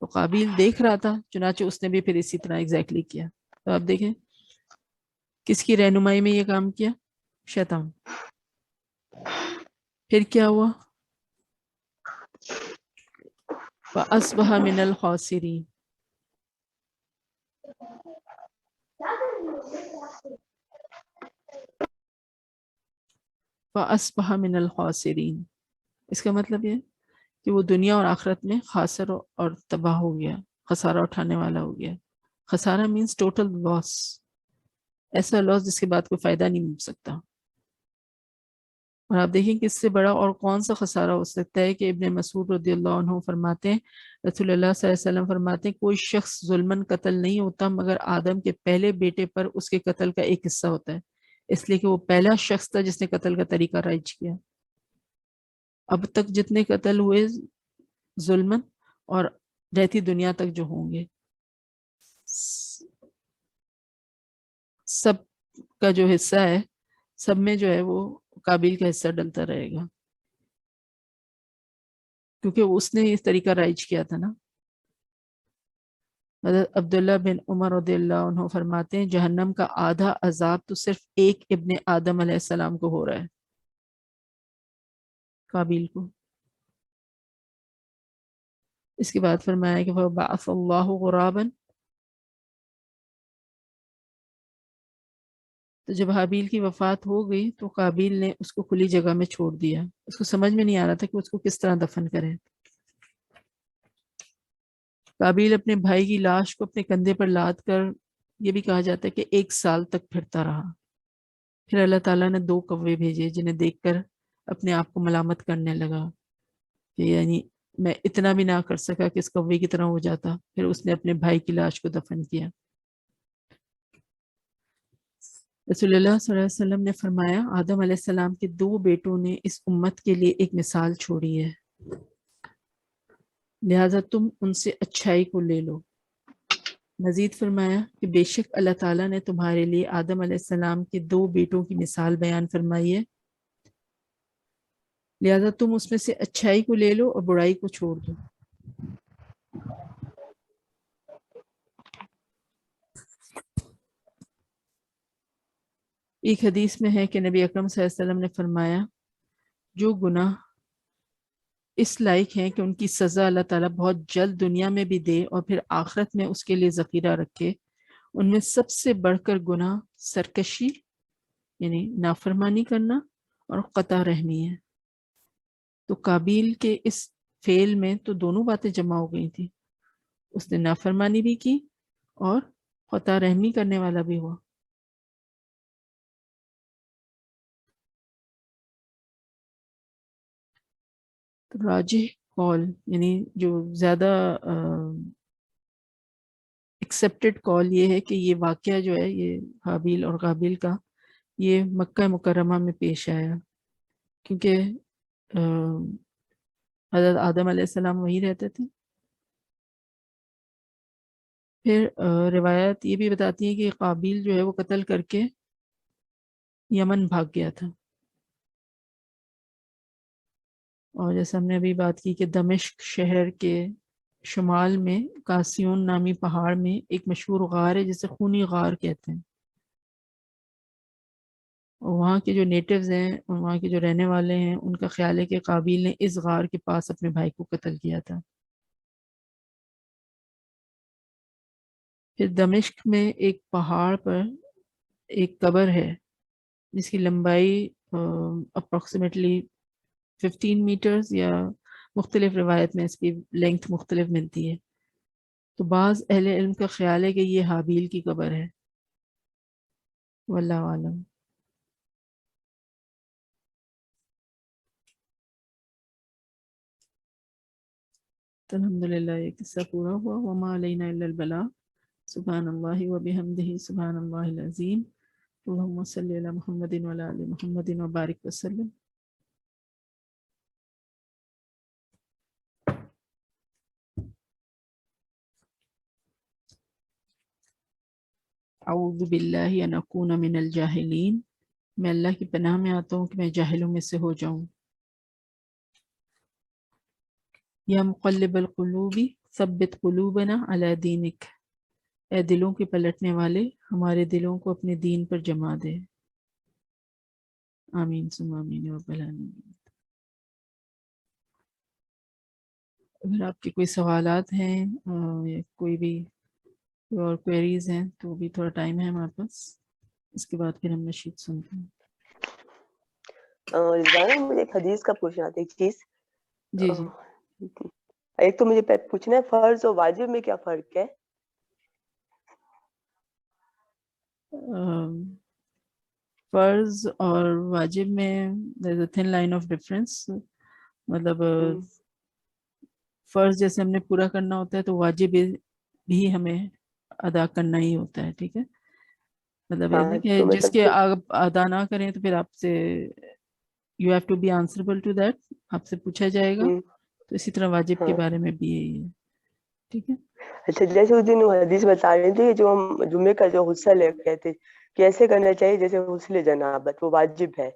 تو قابیل دیکھ رہا تھا، چنانچہ اس نے بھی پھر اسی طرح ایگزیکٹلی کیا. تو آپ دیکھیں کس کی رہنمائی میں یہ کام کیا؟ شیطان. پھر کیا ہوا؟ فَأَصْبَحَ مِنَ الْخَاسِرِينَ. فَأَصْبَحَ مِنَ الْخَاسِرِينَ اس کا مطلب یہ کہ وہ دنیا اور آخرت میں خاسر اور تباہ ہو گیا، خسارہ اٹھانے والا ہو گیا. خسارہ مینس ٹوٹل لاس، ایسا لاس جس کے بعد کوئی فائدہ نہیں مل سکتا. اور آپ دیکھیں کہ اس سے بڑا اور کون سا خسارہ ہو سکتا ہے کہ ابن مسعود رضی اللہ عنہ فرماتے ہیں، رسول اللہ صلی اللہ علیہ وسلم فرماتے ہیں کوئی شخص ظلماً قتل نہیں ہوتا مگر آدم کے پہلے بیٹے پر اس کے قتل کا ایک حصہ ہوتا ہے، اس لیے کہ وہ پہلا شخص تھا جس نے قتل کا طریقہ رائج کیا. اب تک جتنے قتل ہوئے ظلماً اور رہتی دنیا تک جو ہوں گے سب کا جو حصہ ہے، سب میں جو ہے وہ قابیل کا حصہ ڈلتا رہے گا، کیونکہ اس نے اس طریقہ رائج کیا تھا نا. حضرت عبداللہ بن عمر رضی اللہ عنہ فرماتے ہیں جہنم کا آدھا عذاب تو صرف ایک ابن آدم علیہ السلام کو ہو رہا ہے، قابیل کو. اس کے بعد فرمایا کہ فَبَعَثَ اللَّهُ غُرَابًا. تو جب حابیل کی وفات ہو گئی تو قابیل نے اس کو کھلی جگہ میں چھوڑ دیا. اس کو سمجھ میں نہیں آ رہا تھا کہ اس کو کس طرح دفن کرے. قابیل اپنے بھائی کی لاش کو اپنے کندھے پر لاد کر، یہ بھی کہا جاتا ہے کہ 1 سال تک پھرتا رہا. پھر اللہ تعالیٰ نے 2 کوے بھیجے جنہیں دیکھ کر اپنے آپ کو ملامت کرنے لگا کہ یعنی میں اتنا بھی نہ کر سکا کہ اس کوے کی طرح ہو جاتا. پھر اس نے اپنے بھائی کی لاش کو دفن کیا. رسول اللہ صلی اللہ علیہ وسلم نے فرمایا آدم علیہ السلام کے 2 بیٹوں نے اس امت کے لیے ایک مثال چھوڑی ہے، لہذا تم ان سے اچھائی کو لے لو. مزید فرمایا کہ بے شک اللہ تعالیٰ نے تمہارے لیے آدم علیہ السلام کے 2 بیٹوں کی مثال بیان فرمائی ہے، لہذا تم اس میں سے اچھائی کو لے لو اور برائی کو چھوڑ دو. ایک حدیث میں ہے کہ نبی اکرم صلی اللہ علیہ وسلم نے فرمایا جو گناہ اس لائق ہیں کہ ان کی سزا اللہ تعالیٰ بہت جلد دنیا میں بھی دے اور پھر آخرت میں اس کے لیے ذخیرہ رکھے، ان میں سب سے بڑھ کر گناہ سرکشی یعنی نافرمانی کرنا اور قطع رحمی ہے. تو قابیل کے اس فعل میں تو دونوں باتیں جمع ہو گئی تھی، اس نے نافرمانی بھی کی اور قطع رحمی کرنے والا بھی ہوا. راجح قول یعنی جو زیادہ ایکسیپٹڈ قول یہ ہے کہ یہ واقعہ جو ہے یہ حابیل اور قابیل کا یہ مکہ مکرمہ میں پیش آیا، کیونکہ حضرت آدم علیہ السلام وہیں رہتے تھے. پھر روایت یہ بھی بتاتی ہے کہ قابیل جو ہے وہ قتل کر کے یمن بھاگ گیا تھا. اور جیسے ہم نے ابھی بات کی کہ دمشق شہر کے شمال میں کاسیون نامی پہاڑ میں ایک مشہور غار ہے جسے خونی غار کہتے ہیں. اور وہاں کے جو نیٹیوز ہیں، وہاں کے جو رہنے والے ہیں، ان کا خیال ہے کہ قابیل نے اس غار کے پاس اپنے بھائی کو قتل کیا تھا. پھر دمشق میں ایک پہاڑ پر ایک قبر ہے جس کی لمبائی اپروکسیمیٹلی 15 میٹرز یا مختلف روایت میں اس کی لینتھ مختلف ملتی ہے. تو بعض اہل علم کا خیال ہے کہ یہ حابیل کی قبر ہے، واللہ عالم. تو الحمدللہ یہ قصہ پورا ہوا. وما علینا الا البلاغ. سبحان اللہ و بحمدہ سبحان اللہ العظیم. اللہم صلی علی محمد و علی آل محمد و بارک وسلم. اعوذ باللہ ان اکون من الجاہلین. میں اللہ کی پناہ میں آتا ہوں کہ میں جاہلوں میں سے ہو جاؤں. یا مقلب القلوب ثبت قلوبنا علی دینک. اے دلوں کے پلٹنے والے ہمارے دلوں کو اپنے دین پر جما دے. آمین ثم آمین رب العالمین. اگر آپ کے کوئی سوالات ہیں یا کوئی بھی اور کوئریز ہیں تو بھی تھوڑا ٹائم ہے ہمارے پاس. اس کے بعد پھر ہم نشید سنتے ہیں. رضوانہ مجھے ایک حدیث کا پوچھنا تھا ایک چیز. جی جی. ایک تو مجھے پوچھنا ہے فرض اور واجب میں کیا فرق ہے؟ فرض اور واجب میں there is a thin line of difference. مطلب فرض جیسے ہم نے پورا کرنا ہوتا ہے تو واجب بھی ہمیں ادا کرنا ہی ہوتا ہے. ٹھیک ہے. مطلب یہ نا کہ تو جس کے آپ ادا نہ کریں تو پھر آپ سے you have to be answerable to that. آپ سے پوچھا جائے گا. تو اسی طرح واجب کے بارے میں بھی یہی ہے. ٹھیک ہے. اچھا جیسے اس دن حدیث بتا رہی تھی جو ہم جمعے کا جو غسل ہے کہتے کیسے کرنا چاہیے جیسے غسل جنابت وہ واجب ہے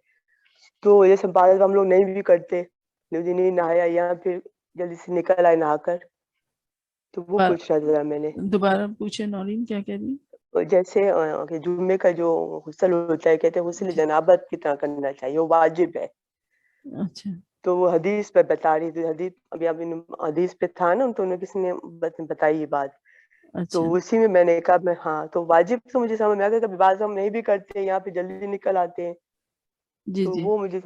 تو جیسے بعض ہم لوگ نہیں بھی کرتے نہیں نہایا یا پھر جلدی سے نکل آئے نہا کر تو وہ پوچھ رہا تھا میں نے. دوبارہ پوچھے نورین کیا کہہ رہی؟ جیسے جمعے کا جو غسل ہوتا ہے کہتے ہیں غسل جنابت کی طرح کرنا چاہیے وہ واجب ہے. اچھا. تو وہ حدیث پہ بتا رہی تھی. حدیث ابھی حدیث پہ تھا نا تو انہیں کسی نے بتائی یہ بات. تو اسی میں نے کہا میں ہاں تو واجب تو مجھے سمجھ میں آ گیا کبھی بعض ہم نہیں بھی کرتے یہاں پہ جلدی نکل آتے ہیں. جی تو جی. وہ مجھے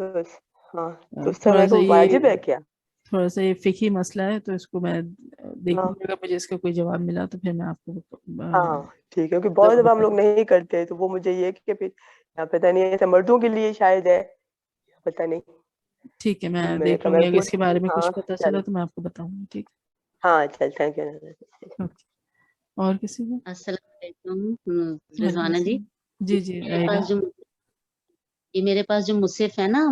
ہاں تو اس تھوڑا طرح سا کو واجب ہے کیا؟ تھوڑا سا یہ فقہی مسئلہ ہے تو اس کو میں دیکھوں گا. اگر مجھے اس کا کوئی جواب ملا تو پھر میں آپ کو ہاں ٹھیک ہے. کیونکہ بہت دفعہ ہم لوگ نہیں کرتے تو وہ مجھے یہ کہ پھر پتہ نہیں ایسا مردوں کے لیے شاید ہے پتہ نہیں. ٹھیک ہے میں نے دیکھ کہا لوں میں گی. اگر اس کے بارے میں ہاں کچھ پتا چلا تو میں آپ کو بتاؤں گی. ٹھیک. ہاں چل تھینک یو. اور کسی کو؟ السلام علیکم رضوانہ جی. جی جی. میرے پاس جو مصحف ہے نا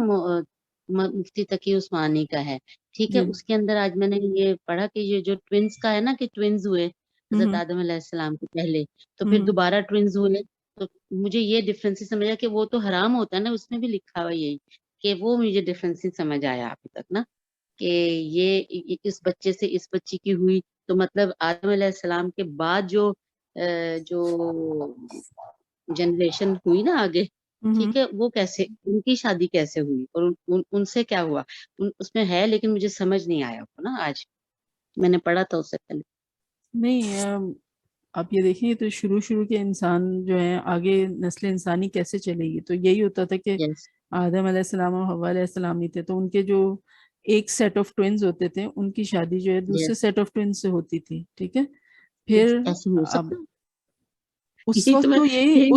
مفتی تقی عثمانی کا ہے. ٹھیک ہے. اس کے اندر آج میں نے یہ پڑھا کہ یہ جو ٹوینز کا ہے نا کہ ٹوینز ہوئے حضرت آدم علیہ السلام کے پہلے تو پھر دوبارہ ٹوینز ہوئے. تو مجھے یہ ڈفرینس سمجھا کہ وہ تو حرام ہوتا ہے نا اس میں بھی لکھا ہوا یہی کہ وہ مجھے ڈفرینس سمجھ آیا ابھی تک نا کہ یہ اس بچے سے اس بچی کی ہوئی تو مطلب آدم علیہ السلام کے بعد جو جنریشن ہوئی نا آگے. ٹھیک ہے. وہ کیسے ان کی شادی کیسے ہوئی اور ان سے کیا ہوا اس میں ہے لیکن مجھے سمجھ نہیں آیا نا. آج میں نے پڑھا تھا اس سے پہلے. نہیں آپ یہ دیکھیں تو شروع کے انسان جو ہیں آگے نسل انسانی کیسے چلے گی. تو یہی ہوتا تھا کہ آدم علیہ السلام اور حوا علیہ السلام ہی تھے تو ان کے جو ایک سیٹ آف ٹوئنز ہوتے تھے ان کی شادی جو ہے دوسرے سیٹ آف ٹوئنز سے ہوتی تھی. ٹھیک ہے. پھر اب اس وقت تو یہی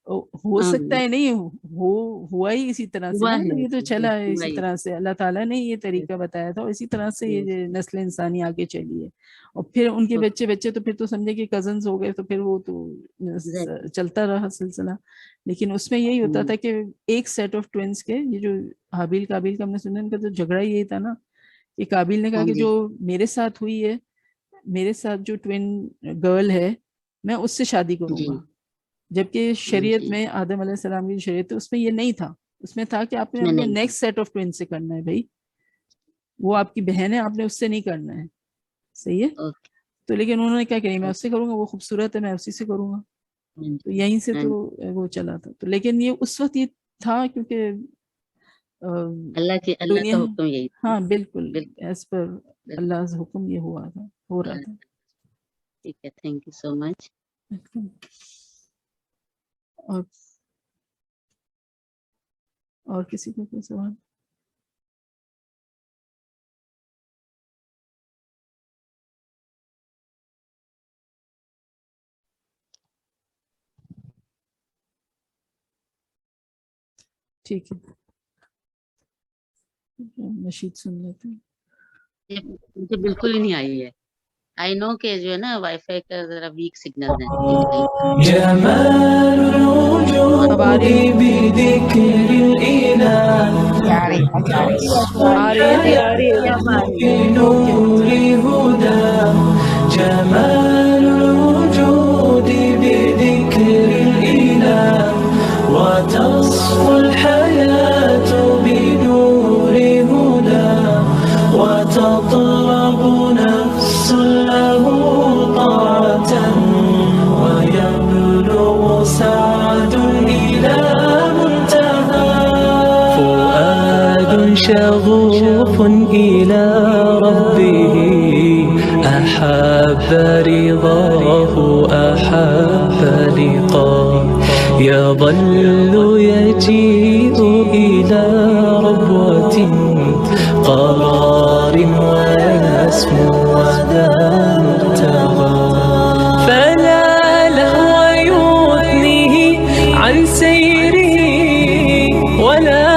ہو سکتا ہے نہیں ہوا ہی اسی طرح سے نا. یہ تو چلا ہے اسی طرح سے. اللہ تعالیٰ نے یہ طریقہ بتایا تھا اسی طرح سے یہ نسل انسانی آگے چلی ہے. اور پھر ان کے بچے تو پھر تو سمجھے کہ کزنز ہو گئے تو پھر وہ تو چلتا رہا سلسلہ. لیکن اس میں یہی ہوتا تھا کہ ایک سیٹ آف ٹوینس کے یہ جو حابیل کابیل کا ہم نے سنا ان کا تو جھگڑا یہی تھا نا کہ کابیل نے کہا کہ جو میرے ساتھ ہوئی ہے میرے ساتھ جو ٹوین گرل ہے میں اس سے شادی کروں گا. جبکہ شریعت میں آدم علیہ السلام کی شریعت اس میں یہ نہیں تھا. اس میں تھا کہ آپ نے اپنے نیکسٹ سیٹ آف ٹوین سے کرنا ہے. بھائی وہ آپ کی بہن ہے آپ نے اس سے نہیں کرنا ہے. صحیح ہے. تو لیکن انہوں نے کیا کہ میں اس سے کروں گا وہ خوبصورت ہے میں اسی سے کروں گا. تو یہیں سے تو وہ چلا تھا. تو لیکن یہ اس وقت یہ تھا کیونکہ اللہ کا حکم یہی. ہاں بالکل ایز پر اللہ کا حکم یہ ہوا تھا ہو رہا تھا. ٹھیک ہے. تھینک یو سو مچ. اور کسی کو کوئی سوال؟ ٹھیک ہے نشید سن لیتے ہیں. مجھے بالکل ہی نہیں آئی ہے. آئی نو کہ جو ہے نا وائی فائی کا ذرا ویک سگنل ہے کہیں کہیں. جمال الوجود اب آ رہی ہے بذكر الإله آ رہی ہے ارے کیا بات ہے. اوکے بنور هدى جمال الوجود بذكر الإله وتصفو الحياة بنور هدى وتطلب نفس له طاعة ويبلغ سعد إلى منتهى فؤاد شغوف إلى ربه أحب رضاه أحب لقاه يظل يجيء إلى ربوة قرار ويسمو وذا مرتضى فلا لهو يثنيه عن سيره ولا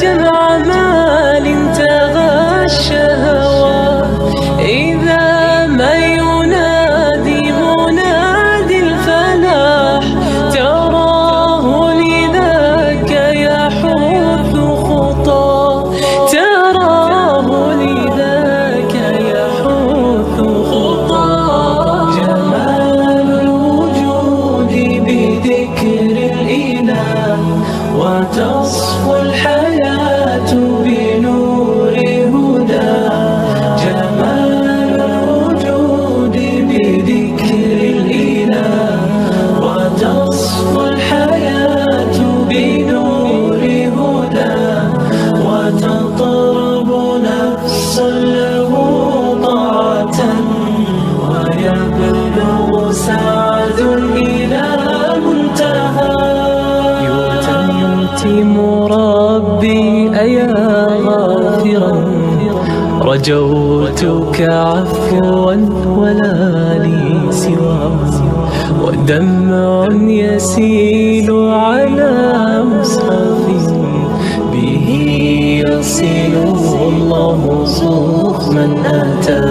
جمع مال تغى الشهوات إذا ما ينادي منادي الفلاح تراه لذاك يحث خطاه تراه لذاك يحث خطاه جمال الوجود بذكر الإله وتصفو الحياة بنور هدى جمال الوجود بذكر الإله وتصفو الحياة بنور هدى وتطرب نفس له طاعة ويبلغ سعد إلى منتهى يتم ربي أيا غافرا رجوتك عفوا ولا لي سواه ودمع يسيل على مصحف به يصل الله صوف من أتى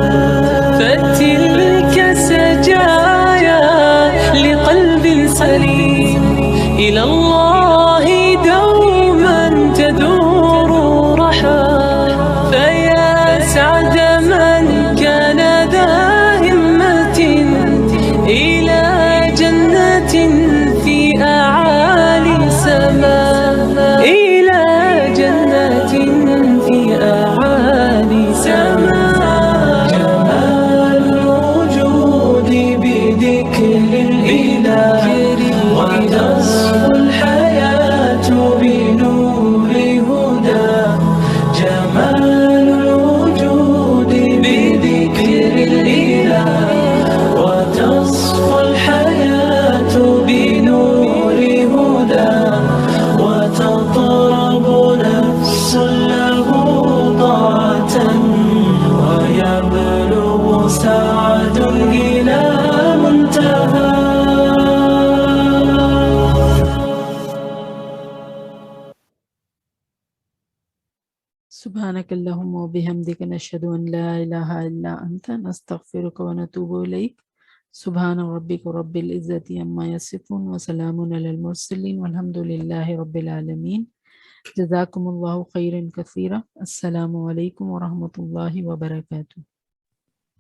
فتلك سجايا لقلب سليم إلى الله دوما تدور رحى فيا سعد من كان ذا همة إلى جنة في أعالي سماء إلى جنة في أعالي سماء جمال الوجود بذكر الإله وتصفو الحياة بنور هدى جمال الوجود بذكر الإله وتصفو الحياة بنور هدى وتطرب نفس له طاعة ويبلغ سعد إلى منتهى سبحانك اللهم وبحمدك نشهد أن لا إله إلا أنت نستغفرك ونتوب إليك سبحان ربك رب العزة عما يصفون وسلام على المرسلين والحمد لله رب العالمين جزاكم الله خيرا كثيرا السلام عليكم ورحمة الله وبركاته